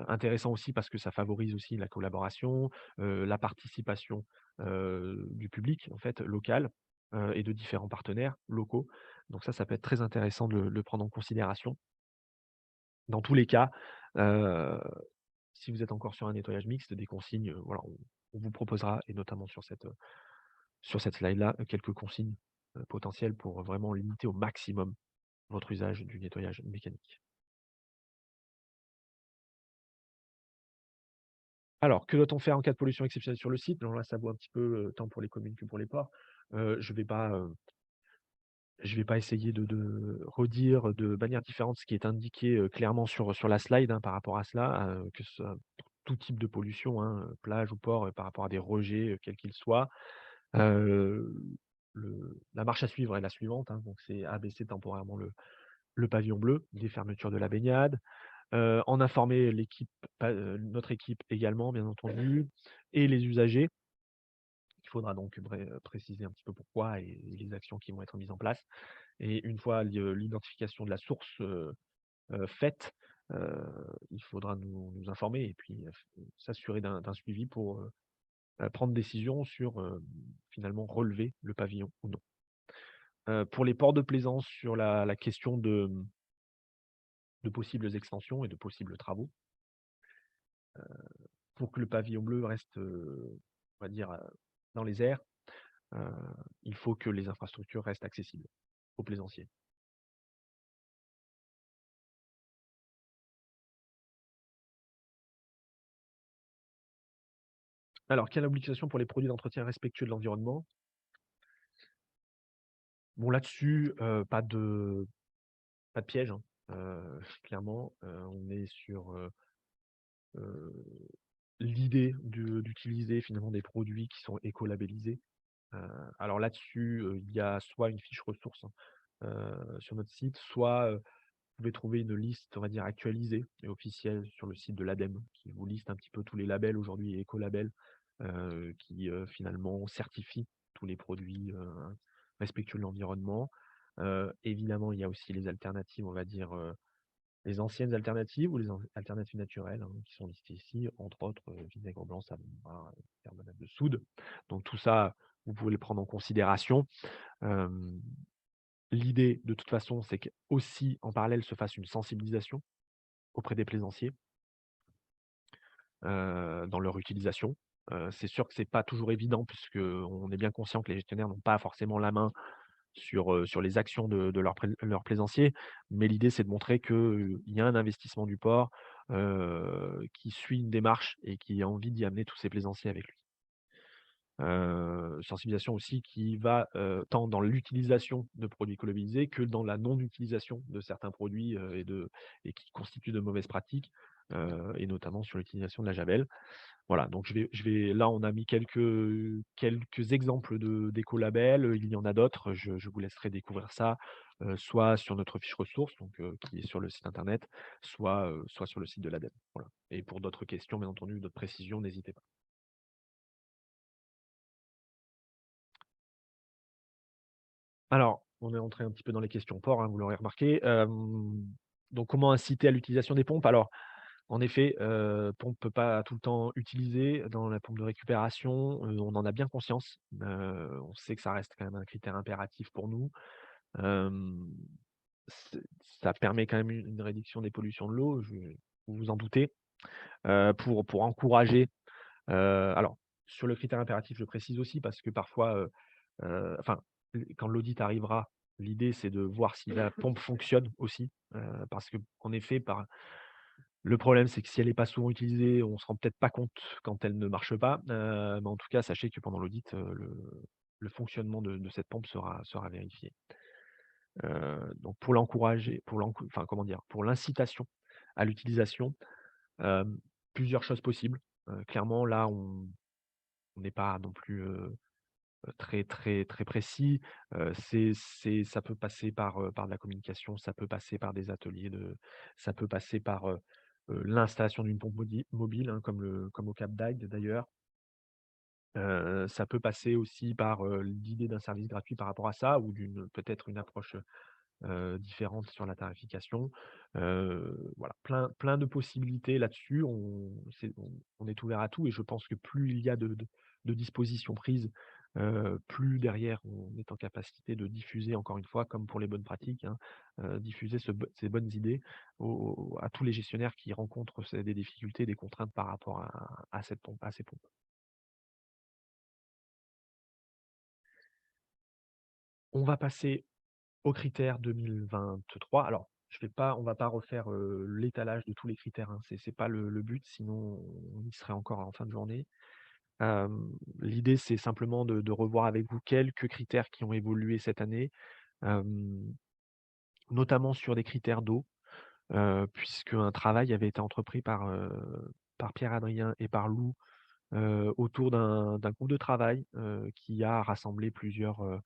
Intéressants aussi parce que ça favorise aussi la collaboration, la participation, du public, en fait, local, et de différents partenaires locaux. Donc ça peut être très intéressant de le prendre en considération. Dans tous les cas, heu, si vous êtes encore sur un nettoyage mixte, des consignes, voilà, on vous proposera et notamment sur cette slide-là, quelques consignes, potentielles pour vraiment limiter au maximum votre usage du nettoyage mécanique. Alors, que doit-on faire en cas de pollution exceptionnelle sur le site? Alors là, ça vaut un petit peu, tant pour les communes que pour les ports. Je vais pas essayer de redire de manière différente ce qui est indiqué, clairement sur la slide, hein, par rapport à cela, que ce soit pour tout type de pollution, hein, plage ou port, par rapport à des rejets, quels qu'ils soient. Heu, la marche à suivre est la suivante, hein, donc c'est abaisser temporairement le pavillon bleu, des fermetures de la baignade, en informer notre équipe également bien entendu et les usagers. Il faudra donc préciser un petit peu pourquoi et les actions qui vont être mises en place Et une fois l'identification de la source faite, il faudra nous informer et puis s'assurer d'un suivi pour prendre décision sur finalement relever le pavillon ou non. Pour les ports de plaisance, sur la question de possibles extensions et de possibles travaux, pour que le pavillon bleu reste, on va dire, dans les airs, il faut que les infrastructures restent accessibles aux plaisanciers. Alors, quelle obligation pour les produits d'entretien respectueux de l'environnement? Bon, là-dessus, pas de piège, hein. Clairement, on est sur l'idée d'utiliser finalement des produits qui sont écolabellisés. Alors là-dessus, il y a soit une fiche ressources, hein, sur notre site, soit vous pouvez trouver une liste, on va dire, actualisée et officielle sur le site de l'ADEME, qui vous liste un petit peu tous les labels aujourd'hui, écolabels, qui finalement certifient tous les produits respectueux de l'environnement. Évidemment, il y a aussi les alternatives, on va dire, les anciennes alternatives ou les alternatives naturelles, hein, qui sont listées ici, entre autres vinaigre blanc, savon brun, carbonate de soude. Donc tout ça, vous pouvez le prendre en considération. L'idée, de toute façon, c'est qu'aussi, en parallèle, se fasse une sensibilisation auprès des plaisanciers dans leur utilisation. C'est sûr que c'est pas toujours évident puisqu'on est bien conscient que les gestionnaires n'ont pas forcément la main sur les actions de leurs plaisanciers, mais l'idée, c'est de montrer qu'il y a un investissement du port, qui suit une démarche et qui a envie d'y amener tous ses plaisanciers avec lui. Sensibilisation aussi qui va, tant dans l'utilisation de produits écolobilisés que dans la non-utilisation de certains produits, et qui constituent de mauvaises pratiques, et notamment sur l'utilisation de la javel. Voilà, donc là, on a mis quelques exemples d'écolabels, il y en a d'autres, je vous laisserai découvrir ça, soit sur notre fiche ressources, donc qui est sur le site internet, soit sur le site de l'ADEME. Voilà, et pour d'autres questions, bien entendu, d'autres précisions, n'hésitez pas. Alors, on est entré un petit peu dans les questions port, hein, vous l'aurez remarqué. Donc comment inciter à l'utilisation des pompes? Alors, en effet, pompe pas tout le temps utilisée dans la pompe de récupération, on en a bien conscience. On sait que ça reste quand même un critère impératif pour nous. Hem, c'est Ça permet quand même une réduction des pollutions de l'eau, vous vous en doutez. Pour encourager, alors sur le critère impératif, je précise aussi parce que parfois, enfin, quand l'audit arrivera, l'idée c'est de voir si la pompe fonctionne aussi, parce qu'en effet, le problème c'est que si elle n'est pas souvent utilisée, on ne se rend peut-être pas compte quand elle ne marche pas, mais en tout cas, sachez que pendant l'audit, le fonctionnement de cette pompe sera vérifié. Donc pour l'encourager, enfin, comment dire? Pour l'incitation à l'utilisation, hem, plusieurs choses possibles. Clairement là, on n'est pas non plus, très, très, très précis. Ça peut passer par de la communication, ça peut passer par des ateliers ça peut passer par, l'installation d'une pompe mobile, hein, comme au Cap d'Agde d'ailleurs. Ça peut passer aussi par, l'idée d'un service gratuit par rapport à ça ou peut-être une approche, différentes sur la tarification. Voilà, plein de possibilités là-dessus. On est ouvert à tout et je pense que plus il y a de dispositions prises, plus derrière on est en capacité de diffuser encore une fois, comme pour les bonnes pratiques, hein, diffuser ces bonnes idées à tous les gestionnaires qui rencontrent des difficultés, des contraintes par rapport à ces pompes. On va passer aux critères 2023. Alors, on va pas refaire, l'étalage de tous les critères, hein. C'est pas le but, sinon on y serait encore en fin de journée. L'idée, c'est simplement de revoir avec vous quelques critères qui ont évolué cette année, hem, notamment sur des critères d'eau, puisque un travail avait été entrepris par Pierre-Adrien et par Lou, autour d'un groupe de travail, qui a rassemblé plusieurs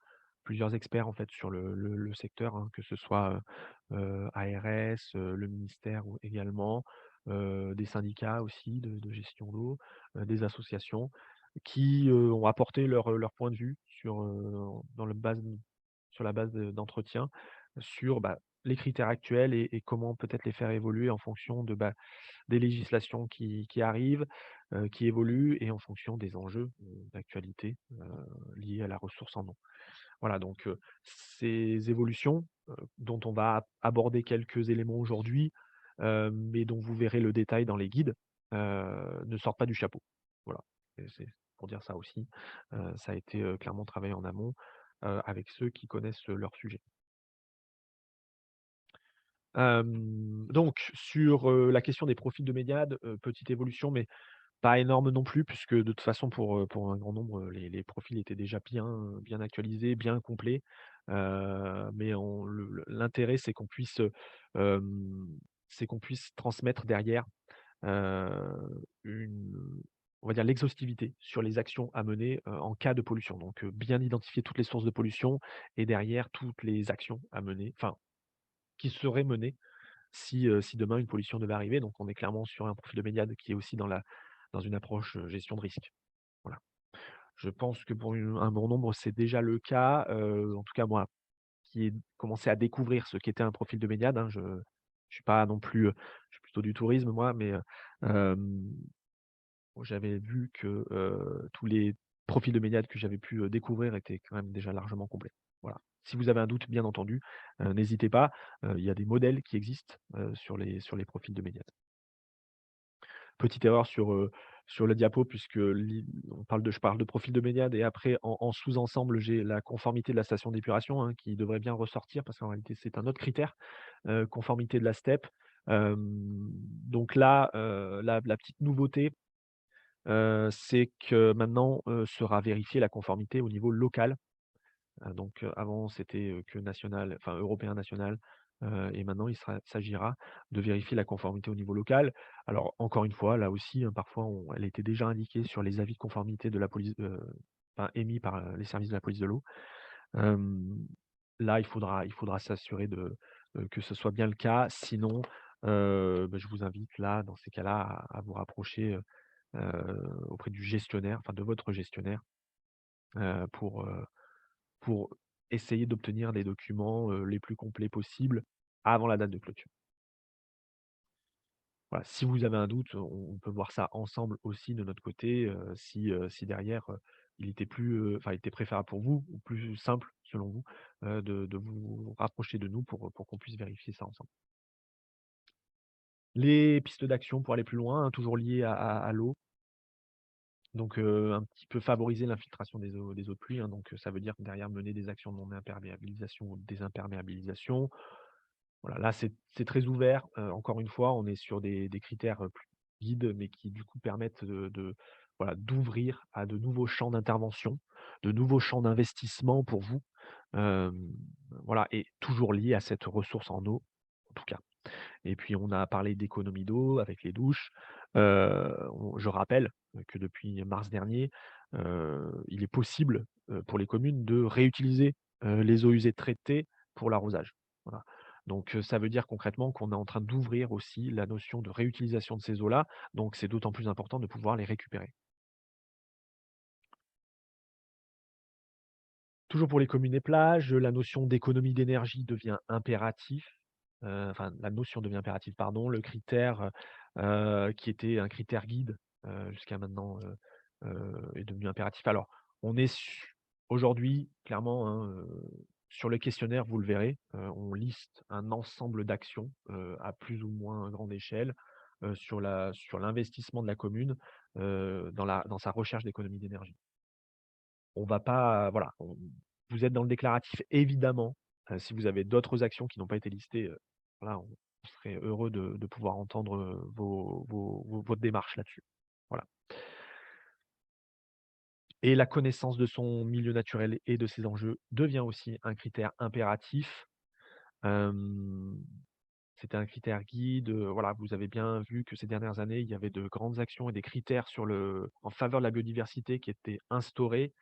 experts en fait sur le secteur, hein, que ce soit, ARS, le ministère ou également, des syndicats aussi de gestion d'eau, des associations qui, ont apporté leur point de vue dans le base sur la base d'entretiens sur les critères actuels et comment peut-être les faire évoluer en fonction des législations qui arrivent, qui évoluent et en fonction des enjeux d'actualité liés à la ressource en eau. Voilà, donc ces évolutions, dont on va aborder quelques éléments aujourd'hui, mais dont vous verrez le détail dans les guides, ne sortent pas du chapeau. Voilà, et c'est pour dire ça aussi. Ça a été, clairement travaillé en amont, avec ceux qui connaissent leur sujet. Donc sur, la question des profils de médiade, petite évolution, mais pas énorme non plus puisque de toute façon pour un grand nombre, les profils étaient déjà bien actualisés, bien complets. Mais l'intérêt c'est qu'on puisse transmettre derrière, une on va dire l'exhaustivité sur les actions à mener, en cas de pollution. Donc, bien identifier toutes les sources de pollution et derrière toutes les actions à mener, enfin qui seraient menées si demain une pollution devait arriver. Donc on est clairement sur un profil de médiade qui est aussi dans une approche, gestion de risque. Voilà. Je pense que pour un bon nombre, c'est déjà le cas, en tout cas moi, qui ai commencé à découvrir ce qu'était un profil de médiade, hein. Je suis pas non plus, je suis plutôt du tourisme moi, mais, hem, j'avais vu que, tous les profils de médiade que j'avais pu, découvrir étaient quand même déjà largement complets. Voilà. Si vous avez un doute, bien entendu, n'hésitez pas, il y a des modèles qui existent, sur les profils de médiade. Petite erreur sur le diapo puisque je parle de profil de médiade et après en sous-ensemble, j'ai la conformité de la station d'épuration, hein, qui devrait bien ressortir parce qu'en réalité, c'est un autre critère, conformité de la STEP. Donc là, la petite nouveauté, c'est que maintenant, sera vérifiée la conformité au niveau local. Donc, avant, c'était, que national, enfin européen national, et maintenant s'agira de vérifier la conformité au niveau local. Alors encore une fois, là aussi, hein, parfois elle était déjà indiquée sur les avis de conformité de la police, enfin émis par, les services de la police de l'eau. Hem, Là, il faudra s'assurer que ce soit bien le cas. Sinon, je vous invite là, dans ces cas-là, à vous rapprocher, auprès du gestionnaire, enfin de votre gestionnaire, heu, pour, heu pour essayer d'obtenir des documents, les plus complets possibles avant la date de clôture. Voilà, si vous avez un doute, on peut voir ça ensemble aussi de notre côté, si derrière, il était préférable pour vous ou plus simple selon vous, de vous rapprocher de nous pour qu'on puisse vérifier ça ensemble. Les pistes d'action pour aller plus loin, hein, toujours liées à l'eau, donc un petit peu favoriser l'infiltration des eaux de pluie, hein, donc ça veut dire derrière mener des actions de non-imperméabilisation ou de désimperméabilisation. Voilà, là, c'est très ouvert. Encore une fois, on est sur des critères, plus guides, mais qui du coup permettent voilà, d'ouvrir à de nouveaux champs d'intervention, de nouveaux champs d'investissement pour vous. Hem, voilà et toujours liés à cette ressource en eau, en tout cas. Et puis on a parlé d'économie d'eau avec les douches. Je rappelle que depuis mars dernier, il est possible, pour les communes de réutiliser, les eaux usées traitées pour l'arrosage. Voilà. Donc, ça veut dire concrètement qu'on est en train d'ouvrir aussi la notion de réutilisation de ces eaux-là, donc c'est d'autant plus important de pouvoir les récupérer. Toujours pour les communes et plages, la notion d'économie d'énergie devient impératif, enfin la notion devient impérative, pardon. Le critère, qui était un critère guide, jusqu'à maintenant, est devenu impératif. Alors, on est aujourd'hui, clairement, hein, sur le questionnaire, vous le verrez, on liste un ensemble d'actions, à plus ou moins grande échelle, sur l'investissement de la commune, dans sa recherche d'économie d'énergie. On va pas, voilà, vous êtes dans le déclaratif évidemment, si vous avez d'autres actions qui n'ont pas été listées, voilà, on serait heureux de pouvoir entendre, votre démarche là-dessus. Voilà et la connaissance de son milieu naturel et de ses enjeux devient aussi un critère impératif. Hem, C'était un critère guide, voilà, vous avez bien vu que ces dernières années, il y avait de grandes actions et des critères en faveur de la biodiversité qui étaient instaurés.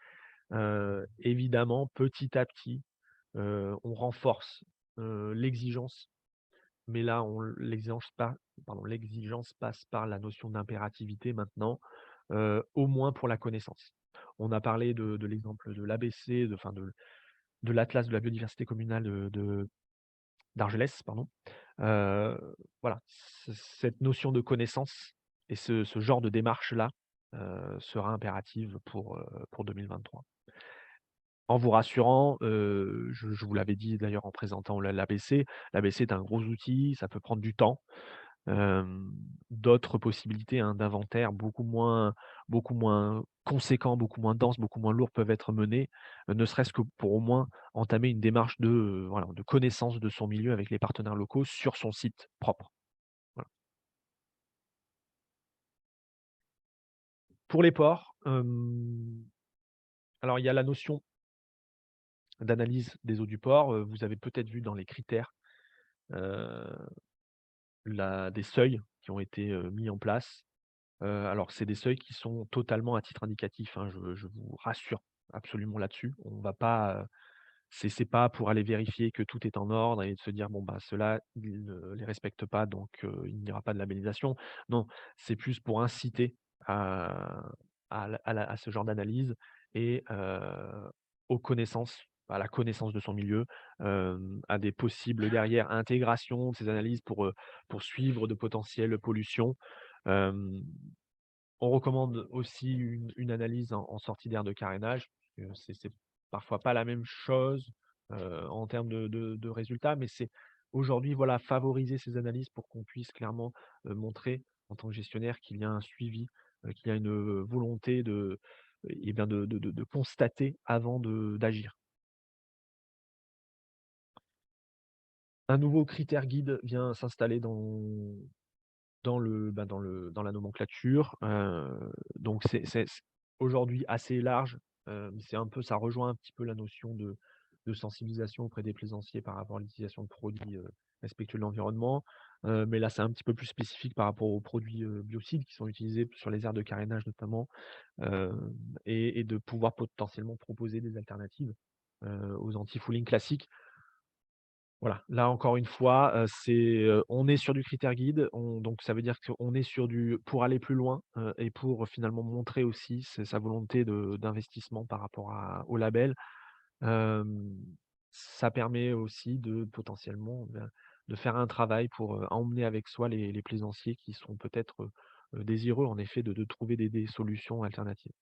Évidemment, petit à petit, on renforce, l'exigence, mais là, l'exigence passe par la notion d'impérativité maintenant, au moins pour la connaissance. On a parlé de l'exemple de l'ABC, de l'Atlas de la biodiversité communale d'Argelès, pardon. Voilà, cette notion de connaissance et ce genre de démarche-là sera impérative pour 2023. En vous rassurant, je vous l'avais dit d'ailleurs en présentant l'ABC, l'ABC est un gros outil, ça peut prendre du temps. D'autres possibilités, hein, d'inventaire beaucoup moins conséquents, beaucoup moins denses, beaucoup moins lourds peuvent être menées, ne serait-ce que pour au moins entamer une démarche voilà, de connaissance de son milieu avec les partenaires locaux sur son site propre. Voilà. Pour les ports, alors il y a la notion d'analyse des eaux du port. Vous avez peut-être vu dans les critères, heu, des seuils qui ont été, mis en place. Alors c'est des seuils qui sont totalement à titre indicatif, hein, je vous rassure absolument là-dessus. On va pas, c'est pas pour aller vérifier que tout est en ordre et de se dire: «Bon, bah, ceux-là, ils ne les respectent pas, donc il n'y aura pas de labellisation». Non, c'est plus pour inciter à à ce genre d'analyse et aux connaissances, à la connaissance de son milieu, à des possibles derrière intégrations de ces analyses pour suivre de potentielles pollutions. Hem On recommande aussi une analyse en sortie d'aire de carénage, parce que c'est parfois pas la même chose, en termes de résultats, mais c'est aujourd'hui, voilà, favoriser ces analyses pour qu'on puisse clairement, montrer en tant que gestionnaire qu'il y a un suivi, qu'il y a une, volonté et bien de constater avant d'agir. Un nouveau critère guide vient s'installer dans la nomenclature, donc c'est aujourd'hui assez large, mais c'est un peu ça rejoint un petit peu la notion de sensibilisation auprès des plaisanciers par rapport à l'utilisation de produits, respectueux de l'environnement, mais là, c'est un petit peu plus spécifique par rapport aux produits, biocides qui sont utilisés sur les aires de carénage notamment, et de pouvoir potentiellement proposer des alternatives, aux anti-fouling classiques. Voilà, là encore une fois, on est sur du critère guide, donc ça veut dire qu'on est sur du pour aller plus loin, et pour finalement montrer aussi sa volonté d'investissement par rapport au label. Hem, Ça permet aussi de potentiellement, de faire un travail pour, emmener avec soi les plaisanciers qui sont peut-être, désireux en effet de trouver des solutions alternatives.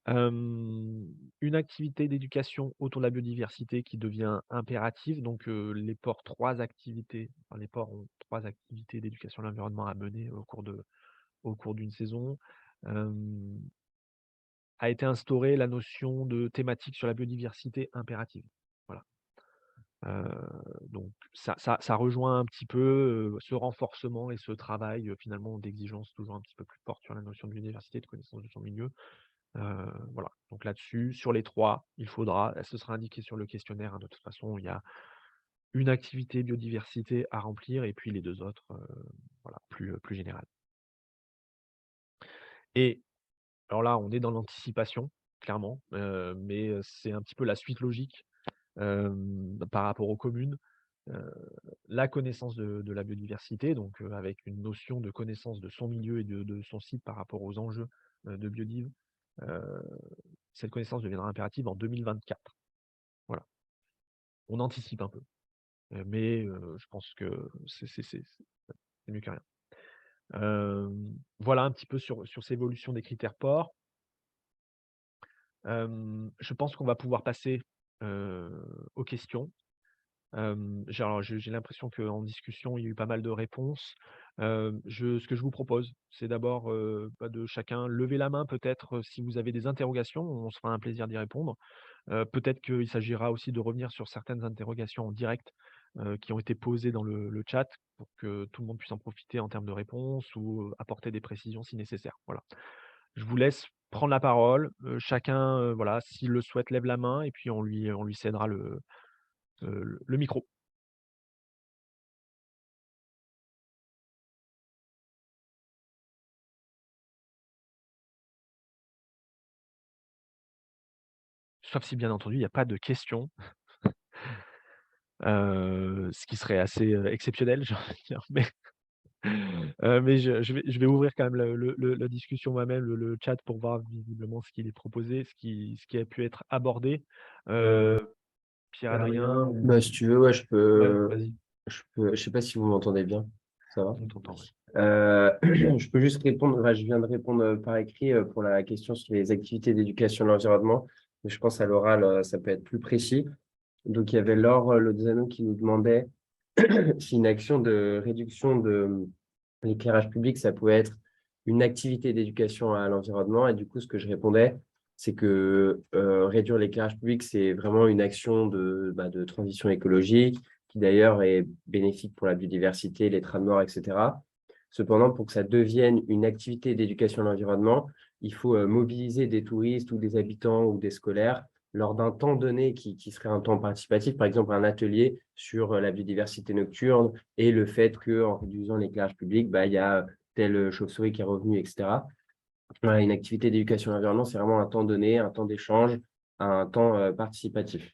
Une activité d'éducation autour de la biodiversité qui devient impérative. Donc, les ports ont 3 activités d'éducation à l'environnement à mener au cours d'une saison. Hem, a été instaurée la notion de thématique sur la biodiversité impérative. Voilà. Donc ça rejoint un petit peu, ce renforcement et ce travail, finalement d'exigence toujours un petit peu plus forte sur la notion de biodiversité, de connaissance de son milieu. Voilà, donc là-dessus, sur les 3, ce sera indiqué sur le questionnaire, hein, de toute façon, il y a une activité biodiversité à remplir et puis les 2 autres, voilà, plus générales. Et alors là, on est dans l'anticipation, clairement, mais c'est un petit peu la suite logique, par rapport aux communes. Heu, la connaissance de la biodiversité, donc avec une notion de connaissance de son milieu et de son site par rapport aux enjeux, de biodive. Heu, Cette connaissance deviendra impérative en 2024. Voilà. On anticipe un peu, mais je pense que c'est mieux que rien. Voilà un petit peu sur ces évolutions des critères ports. Je pense qu'on va pouvoir passer, heu, aux questions. J'ai l'impression qu'en discussion, il y a eu pas mal de réponses. Ce que je vous propose, c'est d'abord, de chacun lever la main peut-être, si vous avez des interrogations, on se fera un plaisir d'y répondre. Peut-être qu'il s'agira aussi de revenir sur certaines interrogations en direct, qui ont été posées dans le chat pour que tout le monde puisse en profiter en termes de réponses ou, apporter des précisions si nécessaire. Voilà. Je vous laisse prendre la parole, chacun, voilà, s'il le souhaite, lève la main et puis on lui cédera le micro. Sauf si bien entendu, il n'y a pas de questions, ce qui serait assez, exceptionnel, j'ai envie de dire, mais Mais je vais ouvrir quand même la discussion moi-même, le chat pour voir visiblement ce qu'il est proposé, ce qui a pu être abordé. Pierre-Adrien Bah, si tu veux, ouais, ouais, vas-y, je sais pas si vous m'entendez bien. Ça va? on t'entend, ouais. Je peux juste répondre, enfin, je viens de répondre par écrit pour la question sur les activités d'éducation à l'environnement, mais je pense à l'oral, ça peut être plus précis. Donc, il y avait Laure Lozano qui nous demandait si une action de réduction de l'éclairage public, ça pouvait être une activité d'éducation à l'environnement. Et du coup, ce que je répondais, c'est que réduire l'éclairage public, c'est vraiment une action de transition écologique, qui d'ailleurs est bénéfique pour la biodiversité, les trams morts, etc. Cependant, pour que ça devienne une activité d'éducation à l'environnement, il faut mobiliser des touristes ou des habitants ou des scolaires lors d'un temps donné qui serait un temps participatif, par exemple un atelier sur la biodiversité nocturne et le fait qu'en réduisant l'éclairage public, bah, il y a telle chauve-souris qui est revenue, etc. Voilà, une activité d'éducation à l'environnement, c'est vraiment un temps donné, un temps d'échange, un temps participatif.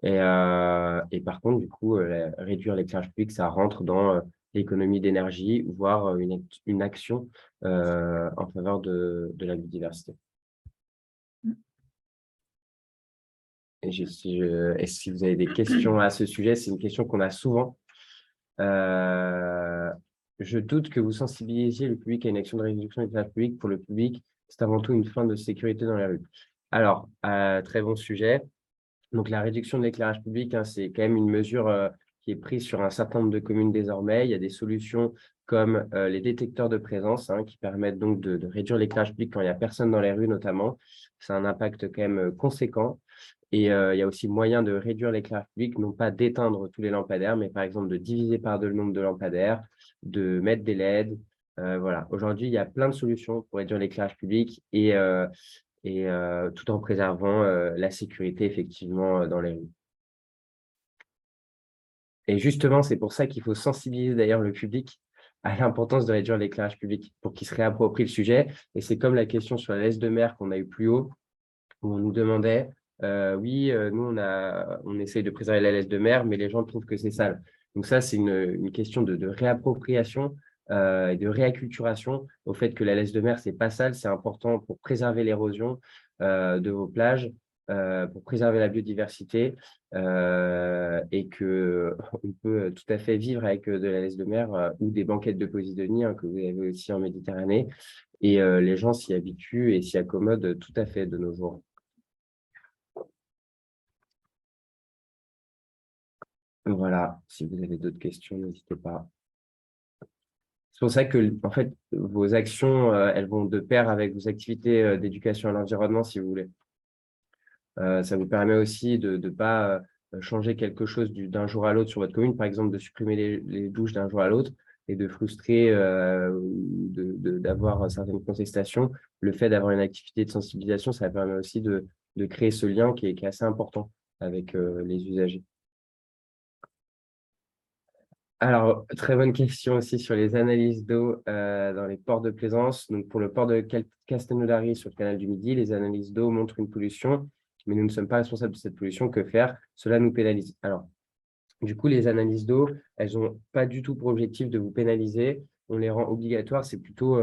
Et par contre, du coup, réduire l'éclairage public, ça rentre dans l'économie d'énergie, voire une action en faveur de la biodiversité. Et si vous avez des questions à ce sujet, c'est une question qu'on a souvent. Je doute que vous sensibilisiez le public à une action de réduction de l'éclairage public. Pour le public, c'est avant tout une fin de sécurité dans les rues. Alors, très bon sujet. Donc, la réduction de l'éclairage public, hein, c'est quand même une mesure qui est prise sur un certain nombre de communes désormais. Il y a des solutions comme les détecteurs de présence qui permettent donc de réduire l'éclairage public quand il n'y a personne dans les rues, notamment. C'est un impact quand même conséquent. Et il y a aussi moyen de réduire l'éclairage public, non pas d'éteindre tous les lampadaires, mais par exemple de diviser par deux le nombre de lampadaires, de mettre des LED. Voilà. Aujourd'hui, il y a plein de solutions pour réduire l'éclairage public et tout en préservant la sécurité, effectivement, dans les rues. Et justement, c'est pour ça qu'il faut sensibiliser d'ailleurs le public à l'importance de réduire l'éclairage public pour qu'il se réapproprie le sujet. Et c'est comme la question sur la laisse de mer qu'on a eu plus haut, où on nous demandait, oui, nous, on essaye de préserver la laisse de mer, mais les gens trouvent que c'est sale. Donc ça, c'est une question de réappropriation et de réacculturation au fait que la laisse de mer, c'est pas sale, c'est important pour préserver l'érosion de vos plages, pour préserver la biodiversité et que on peut tout à fait vivre avec de la laisse de mer ou des banquettes de Posidonie que vous avez aussi en Méditerranée. Et les gens s'y habituent et s'y accommodent tout à fait de nos jours. Voilà, si vous avez d'autres questions, n'hésitez pas. C'est pour ça que, en fait, vos actions, elles vont de pair avec vos activités d'éducation à l'environnement, si vous voulez. Ça vous permet aussi de ne pas changer quelque chose d'un jour à l'autre sur votre commune, par exemple, de supprimer les douches d'un jour à l'autre et de frustrer ou d'avoir certaines contestations. Le fait d'avoir une activité de sensibilisation, ça permet aussi de créer ce lien qui est assez important avec les usagers. Alors, très bonne question aussi sur les analyses d'eau dans les ports de plaisance. Donc, pour le port de Castelnaudary sur le canal du Midi, les analyses d'eau montrent une pollution, mais nous ne sommes pas responsables de cette pollution. Que faire? Cela nous pénalise. Alors, du coup, les analyses d'eau, elles n'ont pas du tout pour objectif de vous pénaliser. On les rend obligatoires. C'est plutôt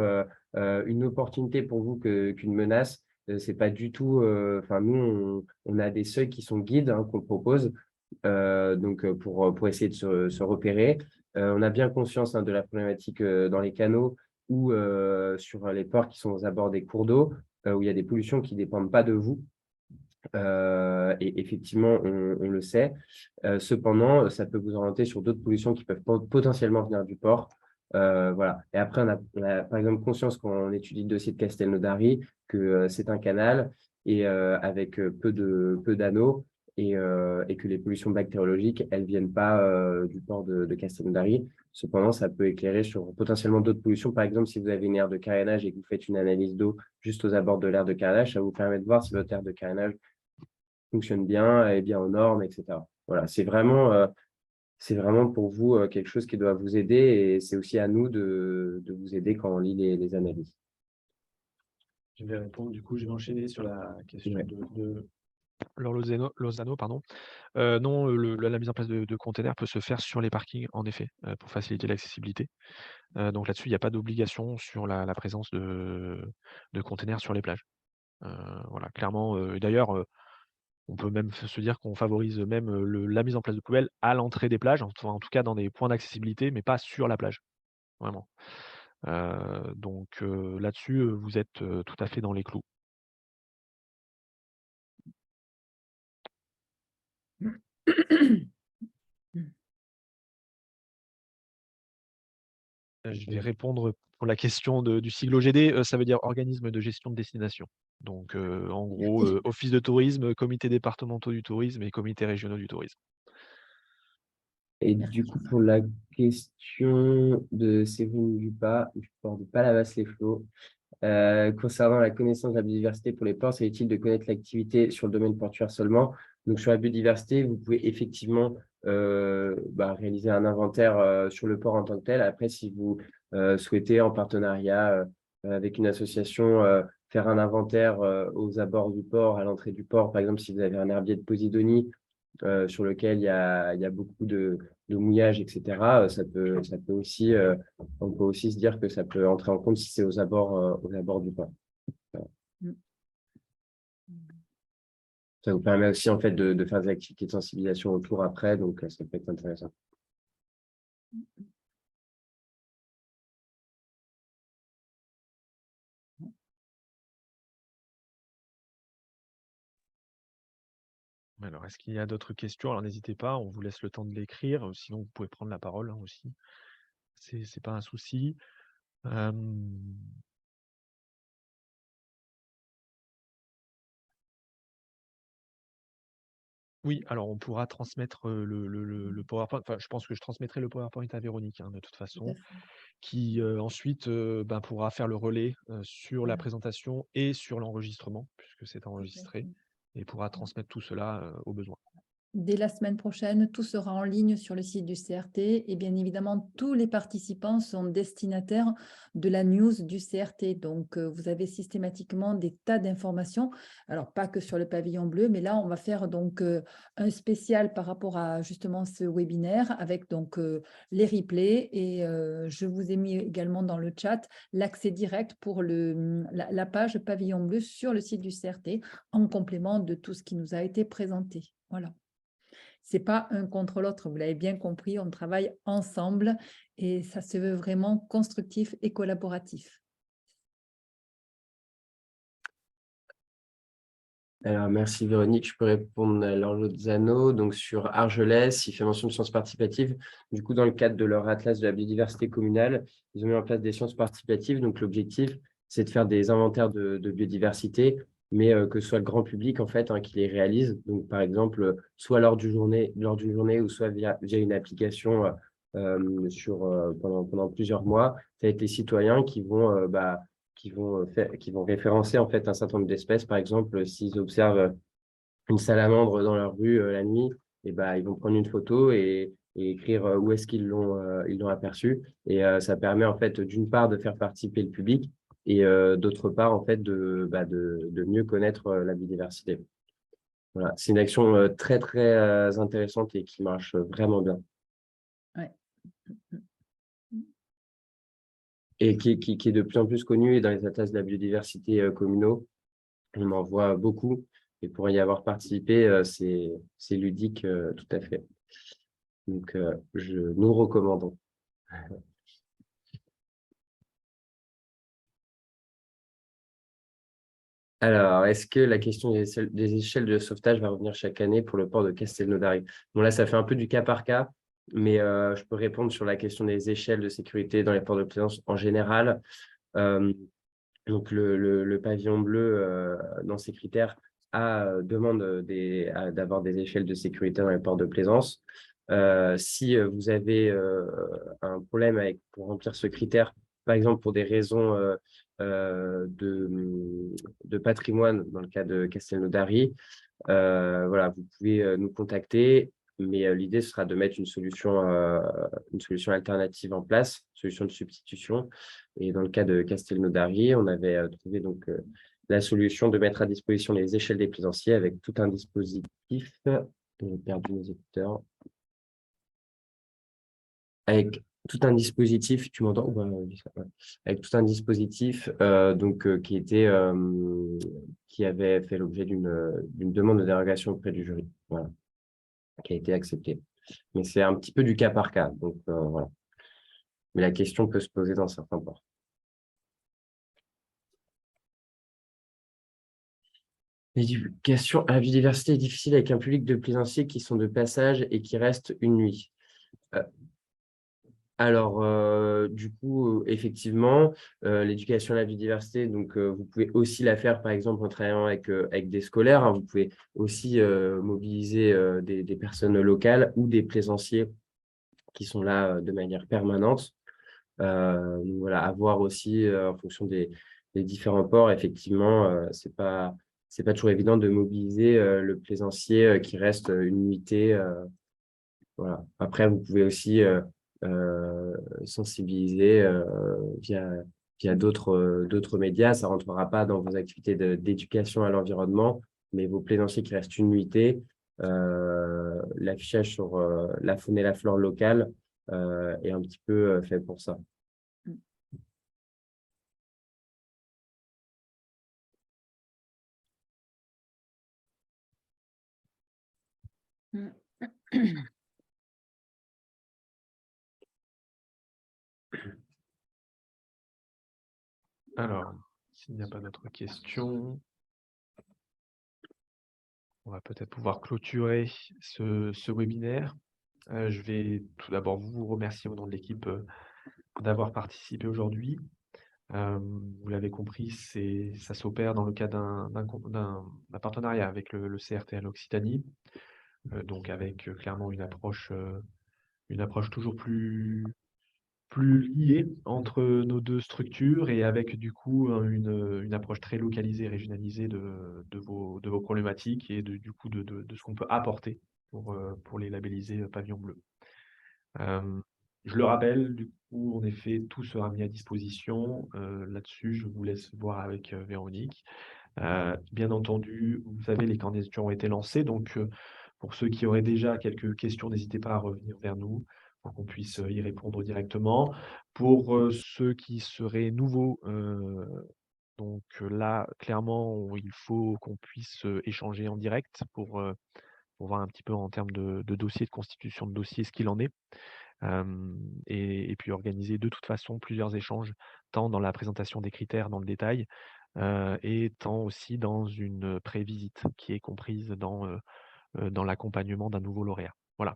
une opportunité pour vous qu'une menace. C'est pas du tout. Enfin, nous, on a des seuils qui sont guides qu'on propose. Donc, pour essayer de se repérer. On a bien conscience de la problématique dans les canaux ou sur les ports qui sont aux abords des cours d'eau, où il y a des pollutions qui ne dépendent pas de vous. Et effectivement, on le sait. Cependant, ça peut vous orienter sur d'autres pollutions qui peuvent potentiellement venir du port. Voilà. Et après, on a par exemple conscience quand on étudie le dossier de Castelnaudary que c'est un canal et avec peu d'anneaux et que les pollutions bactériologiques, elles ne viennent pas du port de Castelnaudary. Cependant, ça peut éclairer sur potentiellement d'autres pollutions. Par exemple, si vous avez une aire de carénage et que vous faites une analyse d'eau juste aux abords de l'aire de carénage, ça vous permet de voir si votre aire de carénage fonctionne bien, est bien aux normes, etc. Voilà, c'est vraiment pour vous quelque chose qui doit vous aider et c'est aussi à nous de vous aider quand on lit les analyses. Je vais répondre, du coup, je vais enchaîner sur la question Ouais. de Laure Lozano, pardon. Non, la mise en place de containers peut se faire sur les parkings, en effet, pour faciliter l'accessibilité. Donc là-dessus, il n'y a pas d'obligation sur la présence de containers sur les plages. Voilà, clairement, et d'ailleurs, on peut même se dire qu'on favorise même, la mise en place de poubelles à l'entrée des plages, enfin, en tout cas dans des points d'accessibilité, mais pas sur la plage, vraiment. Donc là-dessus, vous êtes, tout à fait dans les clous. Je vais répondre pour la question du sigle OGD, ça veut dire organisme de gestion de destination. Donc en gros, office de tourisme, comités départementaux du tourisme et comités régionaux du tourisme. Et du coup, pour la question de Séverine Dupas, du port de Palavas-les-Flots, concernant la connaissance de la biodiversité pour les ports, c'est utile de connaître l'activité sur le domaine portuaire seulement. Donc, sur la biodiversité, vous pouvez effectivement réaliser un inventaire sur le port en tant que tel. Après, si vous souhaitez, en partenariat avec une association, faire un inventaire aux abords du port, à l'entrée du port, par exemple, si vous avez un herbier de Posidonie sur lequel il y a beaucoup de mouillage, etc., on peut aussi se dire que ça peut entrer en compte si c'est aux abords du port. Mm. Ça vous permet aussi en fait de faire des activités de sensibilisation autour après, donc ça peut être intéressant. Alors, est-ce qu'il y a d'autres questions? Alors n'hésitez pas, on vous laisse le temps de l'écrire, sinon vous pouvez prendre la parole, hein, aussi. C'est pas un souci. Oui, alors on pourra transmettre, le PowerPoint, enfin je pense que je transmettrai le PowerPoint à Véronique, hein, de toute Tout à façon, fait. qui, ensuite, pourra faire le relais, sur la Voilà, présentation et sur l'enregistrement, puisque c'est tout à enregistré, fait. et pourra transmettre tout cela, au besoin. Dès la semaine prochaine, tout sera en ligne sur le site du CRT et bien évidemment, tous les participants sont destinataires de la news du CRT. Donc, vous avez systématiquement des tas d'informations. Alors, pas que sur le pavillon bleu, mais là, on va faire donc un spécial par rapport à justement ce webinaire avec donc les replays et je vous ai mis également dans le chat l'accès direct pour la page pavillon bleu sur le site du CRT en complément de tout ce qui nous a été présenté. Voilà. C'est pas un contre l'autre, vous l'avez bien compris, on travaille ensemble et ça se veut vraiment constructif et collaboratif. Alors, merci Véronique. Je peux répondre à Laure Lozano. Donc, sur Argelès, il fait mention de sciences participatives. Du coup, dans le cadre de leur atlas de la biodiversité communale, ils ont mis en place des sciences participatives. Donc, l'objectif, c'est de faire des inventaires de biodiversité, mais que ce soit le grand public, en fait, qui les réalise. Donc, par exemple, soit lors d'une journée ou soit via une application pendant plusieurs mois. Ça va être les citoyens qui vont référencer en fait un certain nombre d'espèces. Par exemple, s'ils observent une salamandre dans leur rue la nuit, et ils vont prendre une photo et écrire où est-ce ils l'ont aperçu. Et ça permet en fait d'une part de faire participer le public et d'autre part en fait de mieux connaître la biodiversité. Voilà, c'est une action très très intéressante et qui marche vraiment bien. Ouais. Et qui est de plus en plus connue et dans les atlas de la biodiversité communaux. On en voit beaucoup et pour y avoir participé, c'est ludique tout à fait. Donc, nous recommandons. Alors, est-ce que la question des échelles de sauvetage va revenir chaque année pour le port de Castelnaudary? Bon, là, ça fait un peu du cas par cas, mais je peux répondre sur la question des échelles de sécurité dans les ports de plaisance en général. Donc, le pavillon bleu, dans ses critères, demande d'avoir des échelles de sécurité dans les ports de plaisance. Si vous avez un problème pour remplir ce critère, par exemple pour des raisons de patrimoine, dans le cas de Castelnaudary, voilà, vous pouvez nous contacter, mais l'idée sera de mettre une solution alternative en place, une solution de substitution. Et dans le cas de Castelnaudary, on avait trouvé donc la solution de mettre à disposition les échelles des plaisanciers avec tout un dispositif. J'ai perdu mes écouteurs. Avec tout un dispositif, tu m'entends? Ouais, ouais. Avec tout un dispositif qui avait fait l'objet d'une demande de dérogation auprès du jury, voilà, qui a été acceptée. Mais c'est un petit peu du cas par cas, donc voilà. Mais la question peut se poser dans certains ports. L'éducation à la biodiversité est difficile avec un public de plaisanciers qui sont de passage et qui restent une nuit. Alors, du coup, effectivement, l'éducation à la biodiversité, donc vous pouvez aussi la faire, par exemple, en travaillant avec des scolaires, hein. Vous pouvez aussi mobiliser des personnes locales ou des plaisanciers qui sont là de manière permanente. Donc voilà, à voir aussi en fonction des différents ports. Effectivement, c'est pas toujours évident de mobiliser le plaisancier qui reste une nuitée. Voilà. Après, vous pouvez aussi sensibiliser via d'autres médias. Ça ne rentrera pas dans vos activités d'éducation à l'environnement, mais vos plaisanciers qui restent une nuitée, l'affichage sur la faune et la flore locale est un petit peu fait pour ça. Alors, s'il n'y a pas d'autres questions, on va peut-être pouvoir clôturer ce webinaire. Je vais tout d'abord vous remercier au nom de l'équipe d'avoir participé aujourd'hui. Vous l'avez compris, ça s'opère dans le cadre d'un partenariat avec le CRTL Occitanie, donc avec clairement une approche toujours plus liée entre nos deux structures et avec du coup une approche très localisée, régionalisée de vos problématiques et du coup de ce qu'on peut apporter pour les labelliser Pavillon Bleu. Je le rappelle, du coup, en effet, tout sera mis à disposition. Là-dessus, je vous laisse voir avec Véronique. Bien entendu, vous savez, les candidatures ont été lancées. Donc, pour ceux qui auraient déjà quelques questions, n'hésitez pas à revenir vers nous pour qu'on puisse y répondre directement. Pour ceux qui seraient nouveaux, donc là, clairement, il faut qu'on puisse échanger en direct pour voir un petit peu en termes de dossier, de constitution de dossier, ce qu'il en est. Et puis organiser de toute façon plusieurs échanges, tant dans la présentation des critères dans le détail, et tant aussi dans une pré-visite qui est comprise dans l'accompagnement d'un nouveau lauréat. Voilà.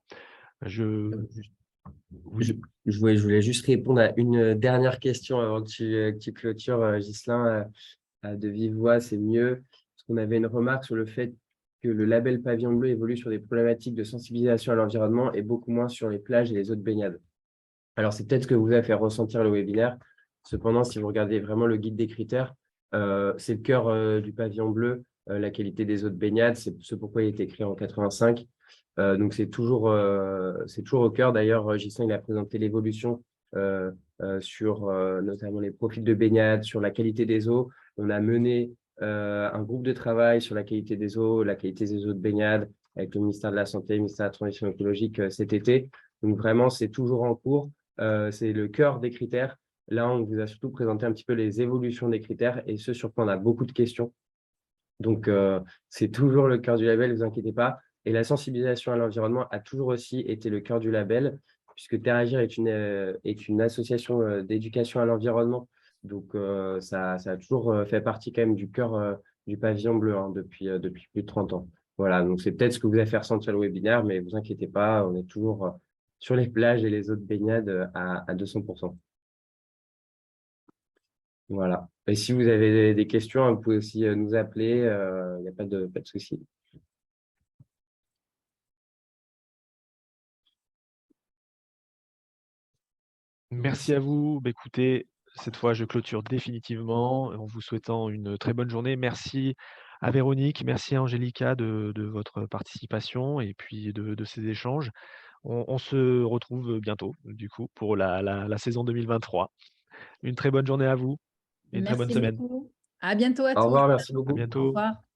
Oui. Je voulais juste répondre à une dernière question avant que tu clôtures, Ghislain, de vive voix, c'est mieux. Parce qu'on avait une remarque sur le fait que le label Pavillon Bleu évolue sur des problématiques de sensibilisation à l'environnement et beaucoup moins sur les plages et les eaux de baignade. Alors, c'est peut-être ce que vous a fait ressentir le webinaire. Cependant, si vous regardez vraiment le guide des critères, c'est le cœur du Pavillon Bleu, la qualité des eaux de baignade. C'est ce pourquoi il a été créé en 85. Donc, c'est toujours au cœur. D'ailleurs, Ghislain, il a présenté l'évolution sur notamment les profils de baignade, sur la qualité des eaux. On a mené un groupe de travail sur la qualité des eaux de baignade avec le ministère de la Santé, le ministère de la Transition écologique cet été. Donc, vraiment, c'est toujours en cours. C'est le cœur des critères. Là, on vous a surtout présenté un petit peu les évolutions des critères et ce sur quoi on a beaucoup de questions. Donc, c'est toujours le cœur du label, ne vous inquiétez pas. Et la sensibilisation à l'environnement a toujours aussi été le cœur du label, puisque Terre Agir est une association d'éducation à l'environnement. Donc, ça a toujours fait partie quand même du cœur du Pavillon Bleu depuis plus de 30 ans. Voilà, donc c'est peut-être ce que vous avez fait ressentir le webinaire, mais ne vous inquiétez pas, on est toujours sur les plages et les eaux de baignade à 200%. Voilà. Et si vous avez des questions, vous pouvez aussi nous appeler. Il n'y a pas de souci. Merci à vous. Écoutez, cette fois, je clôture définitivement en vous souhaitant une très bonne journée. Merci à Véronique, merci à Angélica de votre participation et puis de ces échanges. On se retrouve bientôt, du coup, pour la saison 2023. Une très bonne journée à vous et une très bonne Merci semaine. beaucoup. À bientôt à Au tous. revoir, merci À beaucoup. Au bientôt. revoir.